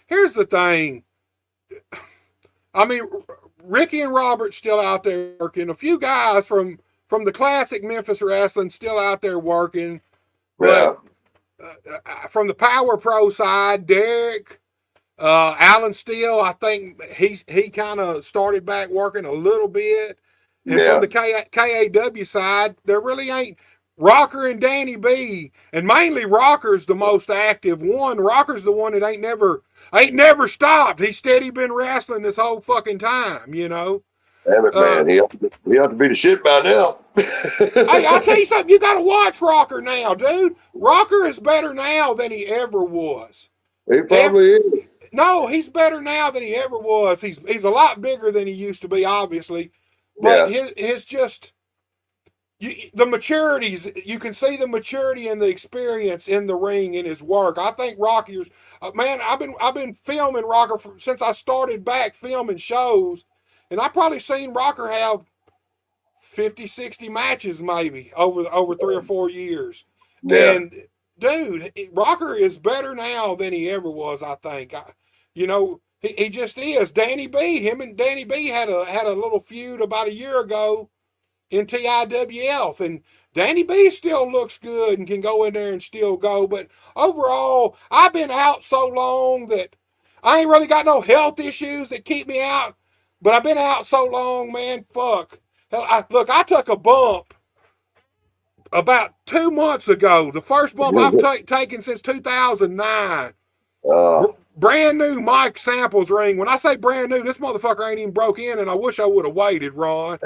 Here's the thing. I mean, Ricky and Robert still out there working. A few guys from the classic Memphis wrestling still out there working, but from the Power Pro side, Derek, Alan Steele, I think he kind of started back working a little bit. And from the KAW side, there really ain't. Rocker and Danny B, and mainly Rocker's the most active one. Rocker's the one that ain't never stopped. He's steady been wrestling this whole fucking time, Damn it, man. He ought to be the shit by now. Hey, I'll tell you something. You got to watch Rocker now, dude. Rocker is better now than he ever was. He probably is. No, he's better now than he ever was. He's a lot bigger than he used to be, obviously. But his just the maturities, you can see the maturity and the experience in the ring in his work. I think Rocker's man. I've been filming Rocker since I started back filming shows, and I probably seen Rocker have 50, 60 matches maybe over 3 or 4 years. Yeah. And dude, Rocker is better now than he ever was. I think. He just is. Danny B. Him and Danny B. had a little feud about a year ago in TIWF, and Danny B still looks good and can go in there and still go. But overall, I've been out so long that I ain't really got no health issues that keep me out. But I've been out so long, man. Fuck. Hell, I took a bump about 2 months ago. The first bump I've taken since 2009. Brand new Mike Samples ring. When I say brand new, this motherfucker ain't even broke in, and I wish I would have waited, Ron.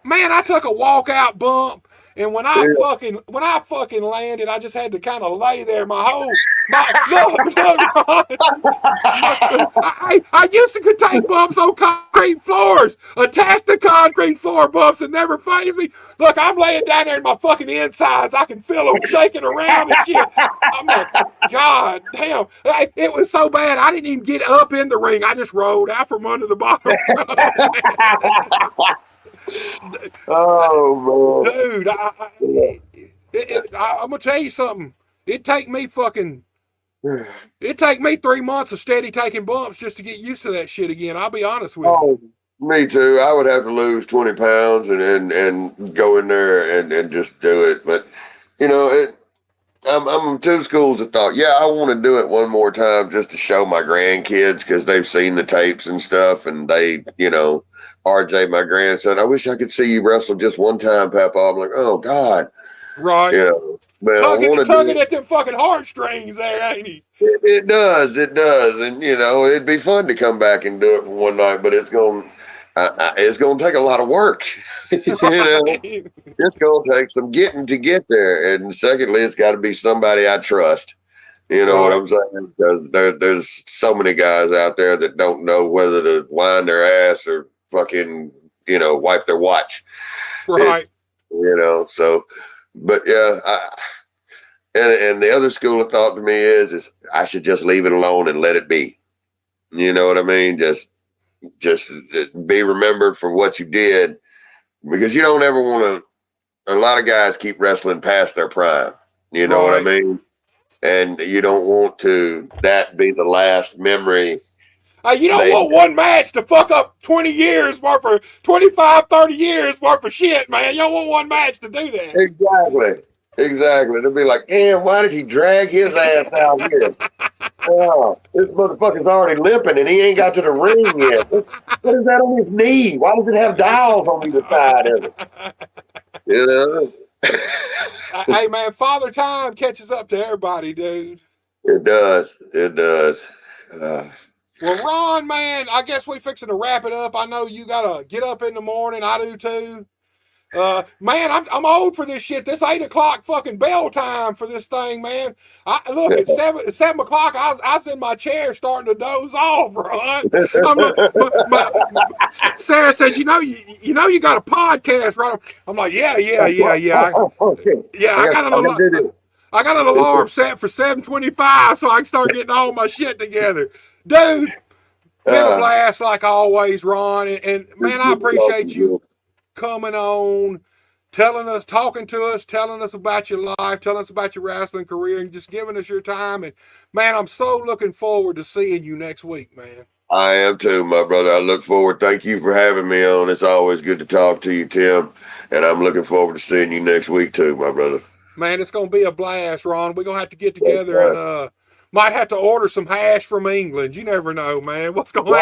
Man, I took a walkout bump, and when I fucking landed, I just had to kind of lay there. Look, Ron. I used to take bumps on concrete floors, attack the concrete floor bumps, and never faze me. Look, I'm laying down there in my fucking insides. I can feel them shaking around and shit. I'm like, God damn. It was so bad, I didn't even get up in the ring. I just rolled out from under the bottom. Oh, man. Dude, I'm going to tell you something. It'd take me 3 months of steady taking bumps just to get used to that shit again. I'll be honest with you. Me too. I would have to lose 20 pounds and go in there and just do it. But you know, I'm two schools of thought. Yeah, I want to do it one more time just to show my grandkids because they've seen the tapes and stuff, and they, RJ, my grandson. I wish I could see you wrestle just one time, Papa. I'm like, oh God, Right. Man, I want to do Tugging it. at them fucking heartstrings there, ain't he? It does, and it'd be fun to come back and do it for one night, but it's going to take a lot of work. Right. It's going to take some getting to get there, and secondly, it's got to be somebody I trust. You know what Right. I'm saying? Because there's so many guys out there that don't know whether to wind their ass or fucking wipe their watch. Right. So, but yeah, and the other school of thought to me is I should just leave it alone and let it be. You know what I mean? Just be remembered for what you did, because you don't ever want to. A lot of guys keep wrestling past their prime. You know what I mean? And you don't want that be the last memory. You don't want one match to fuck up 20 years worth of 25, 30 years worth of shit, man. You don't want one match to do that. Exactly. They'll be like, damn, why did he drag his ass out here? Oh, this motherfucker's already limping and he ain't got to the ring yet. What is that on his knee? Why does it have dials on either side of it? Hey, man, Father Time catches up to everybody, dude. It does. Well, Ron, man, I guess we fixing to wrap it up. I know you gotta get up in the morning. I do too. Man, I'm old for this shit. This 8 o'clock fucking bell time for this thing, man. Look at 7 o'clock. I was in my chair starting to doze off, Ron. Sarah said, you got a podcast, right? I'm like, yeah. I got an alarm set for 7:25 so I can start getting all my shit together. Dude, been a blast like always, Ron. And man, I appreciate you coming on, talking to us, telling us about your life, telling us about your wrestling career, and just giving us your time. And man, I'm so looking forward to seeing you next week, man. I am too, my brother. I look forward. Thank you for having me on. It's always good to talk to you, Tim. And I'm looking forward to seeing you next week too, my brother. Man, it's going to be a blast, Ron. We're going to have to get together and might have to order some hash from England. You never know, man. What's going to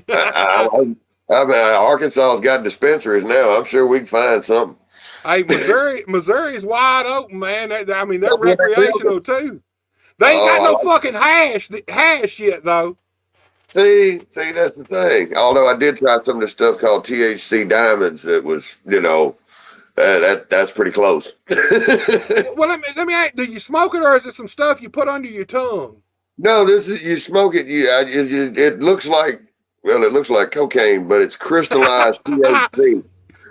happen? Arkansas's got dispensaries now. I'm sure we can find something. Hey, Missouri's wide open, man. They're recreational too. They ain't got no fucking hash yet, though. See, that's the thing. Although I did try some of the stuff called THC diamonds. That was, that's pretty cose. Well, let me ask, do you smoke it, or is it some stuff you put under your tongue? No, you smoke it. It looks like cocaine, but it's crystallized THC.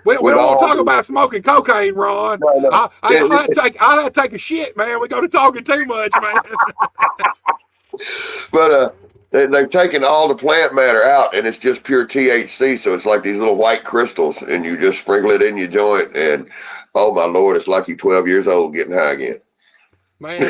We don't want to talk about smoking cocaine, Ron. No. I'll have to take a shit, man. We're going to talking too much, man. But they've taken all the plant matter out, and it's just pure THC. So it's like these little white crystals, and you just sprinkle it in your joint, and oh my Lord, it's like you're 12 years old getting high again. Man,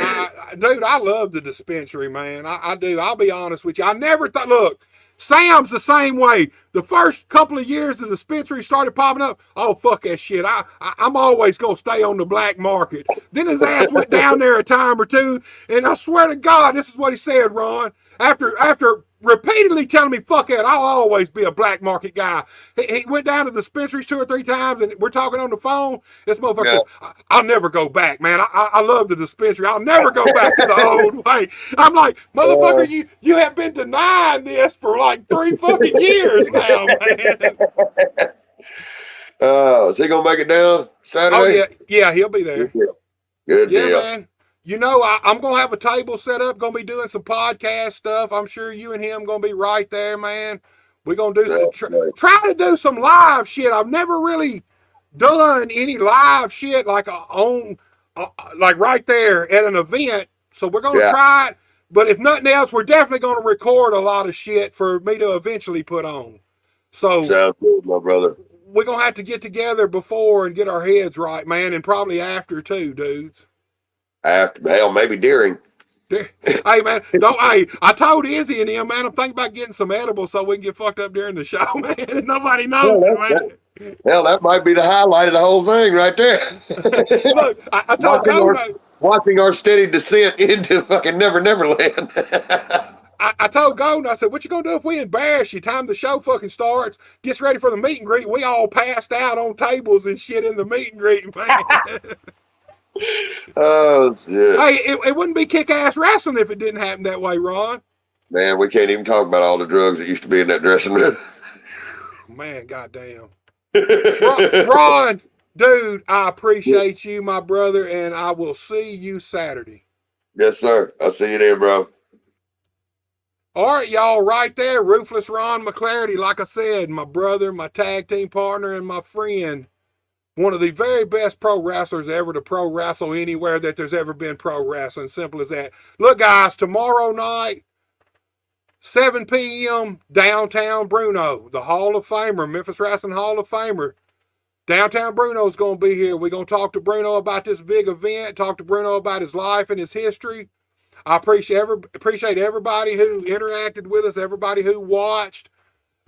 dude, I love the dispensary, man. I do. I'll be honest with you. I never thought. Look, Sam's the same way. The first couple of years the dispensary started popping up, oh, fuck that shit. I'm always going to stay on the black market. Then his ass went down there a time or two, and I swear to God, this is what he said, Ron. After repeatedly telling me, fuck it, I'll always be a black market guy. He went down to the dispensaries 2 or 3 times, and we're talking on the phone. This motherfucker says, I'll never go back, man. I love the dispensary. I'll never go back to the old way. I'm like, motherfucker, you have been denying this for like 3 fucking years now, man. Is he going to make it down Saturday? Oh, yeah, he'll be there. Good deal. Yeah, man. I'm going to have a table set up, going to be doing some podcast stuff. I'm sure you and him going to be right there, man. We're going to do try to do some live shit. I've never really done any live shit like like right there at an event. So we're going to try it. But if nothing else, we're definitely going to record a lot of shit for me to eventually put on. So sounds good, my brother. We're going to have to get together before and get our heads right, man, and probably after too, dudes. After, hell, maybe during. Hey man, I told Izzy and him, man, I'm thinking about getting some edibles so we can get fucked up during the show, man. And nobody knows it, man. Hell, that might be the highlight of the whole thing right there. Look, I told watching our steady descent into fucking Never Land. I told Golden, I said, what you gonna do if we embarrass you? Time the show fucking starts, gets ready for the meet and greet. We all passed out on tables and shit in the meet and greet, man. Oh, shit. Hey, it wouldn't be kick-ass wrestling if it didn't happen that way, Ron. Man, we can't even talk about all the drugs that used to be in that dressing room. Man, goddamn. Ron, dude, I appreciate you, my brother, and I will see you Saturday. Yes, sir. I'll see you then, bro. All right, y'all, right there, Ruthless Ron Mclarity. Like I said, my brother, my tag team partner, and my friend. One of the very best pro wrestlers ever to pro wrestle anywhere that there's ever been pro wrestling. Simple as that. Look, guys, tomorrow night, 7 p.m., downtown Bruno, the Hall of Famer, Memphis Wrestling Hall of Famer. Downtown Bruno's going to be here. We're going to talk to Bruno about this big event, talk to Bruno about his life and his history. I appreciate everybody who interacted with us, everybody who watched.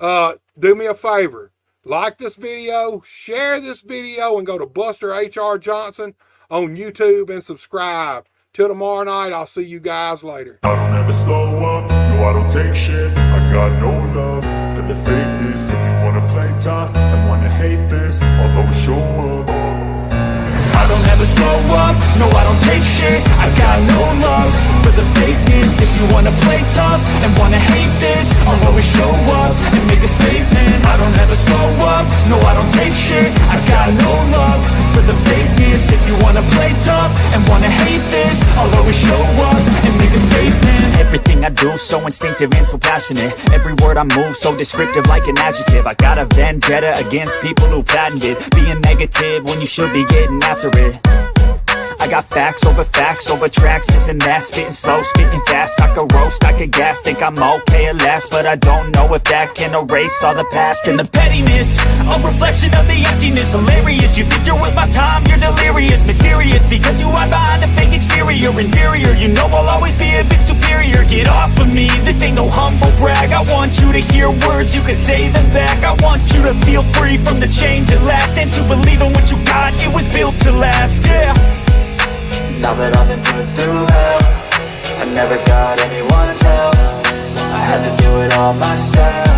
Do me a favor. Like this video, share this video, and go to Buster H.R. Johnson on YouTube and subscribe. Till tomorrow night, I'll see you guys later. I don't ever slow up, no I don't take shit. I got no love for the fakeness. If you wanna play tough and wanna hate this, I'll always show up. I don't ever slow up, no I don't take shit. I got no love for the fakeness. If you wanna play tough and wanna hate this, I'll always show up and make a statement. I don't ever slow up, no I don't take shit. I got no love for the fakeness. If you wanna play tough and wanna hate this, I'll always show up and make a statement. Everything I do so instinctive and so passionate. Every word I move so descriptive like an adjective. I got a vendetta against people who patented being negative when you should be getting after it. I got facts over tracks, this and that. Spitting slow, spitting fast, I could roast, I could gas. Think I'm okay at last, but I don't know if that can erase all the past. And the pettiness, a reflection of the emptiness. Hilarious, you think you're with my time, you're delirious. Mysterious, because you hide behind a fake exterior. Inferior, you know I'll always be a bit superior. Get off of me, this ain't no humble brag. I want you to hear words, you can say them back. I want you to feel free from the chains at last, and to believe in what you got, it was built to last, yeah. Now that I've been put through hell, I never got anyone's help. I had to do it all myself.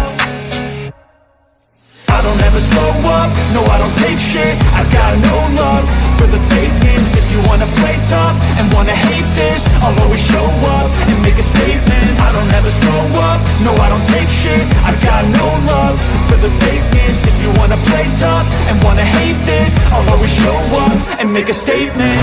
I don't ever slow up, no I don't take shit. I got no love for the fakeness. If you wanna play tough and wanna hate this, I'll always show up and make a statement. I don't ever slow up, no I don't take shit. I got no love for the fakeness. If you wanna play tough and wanna hate this, I'll always show up and make a statement.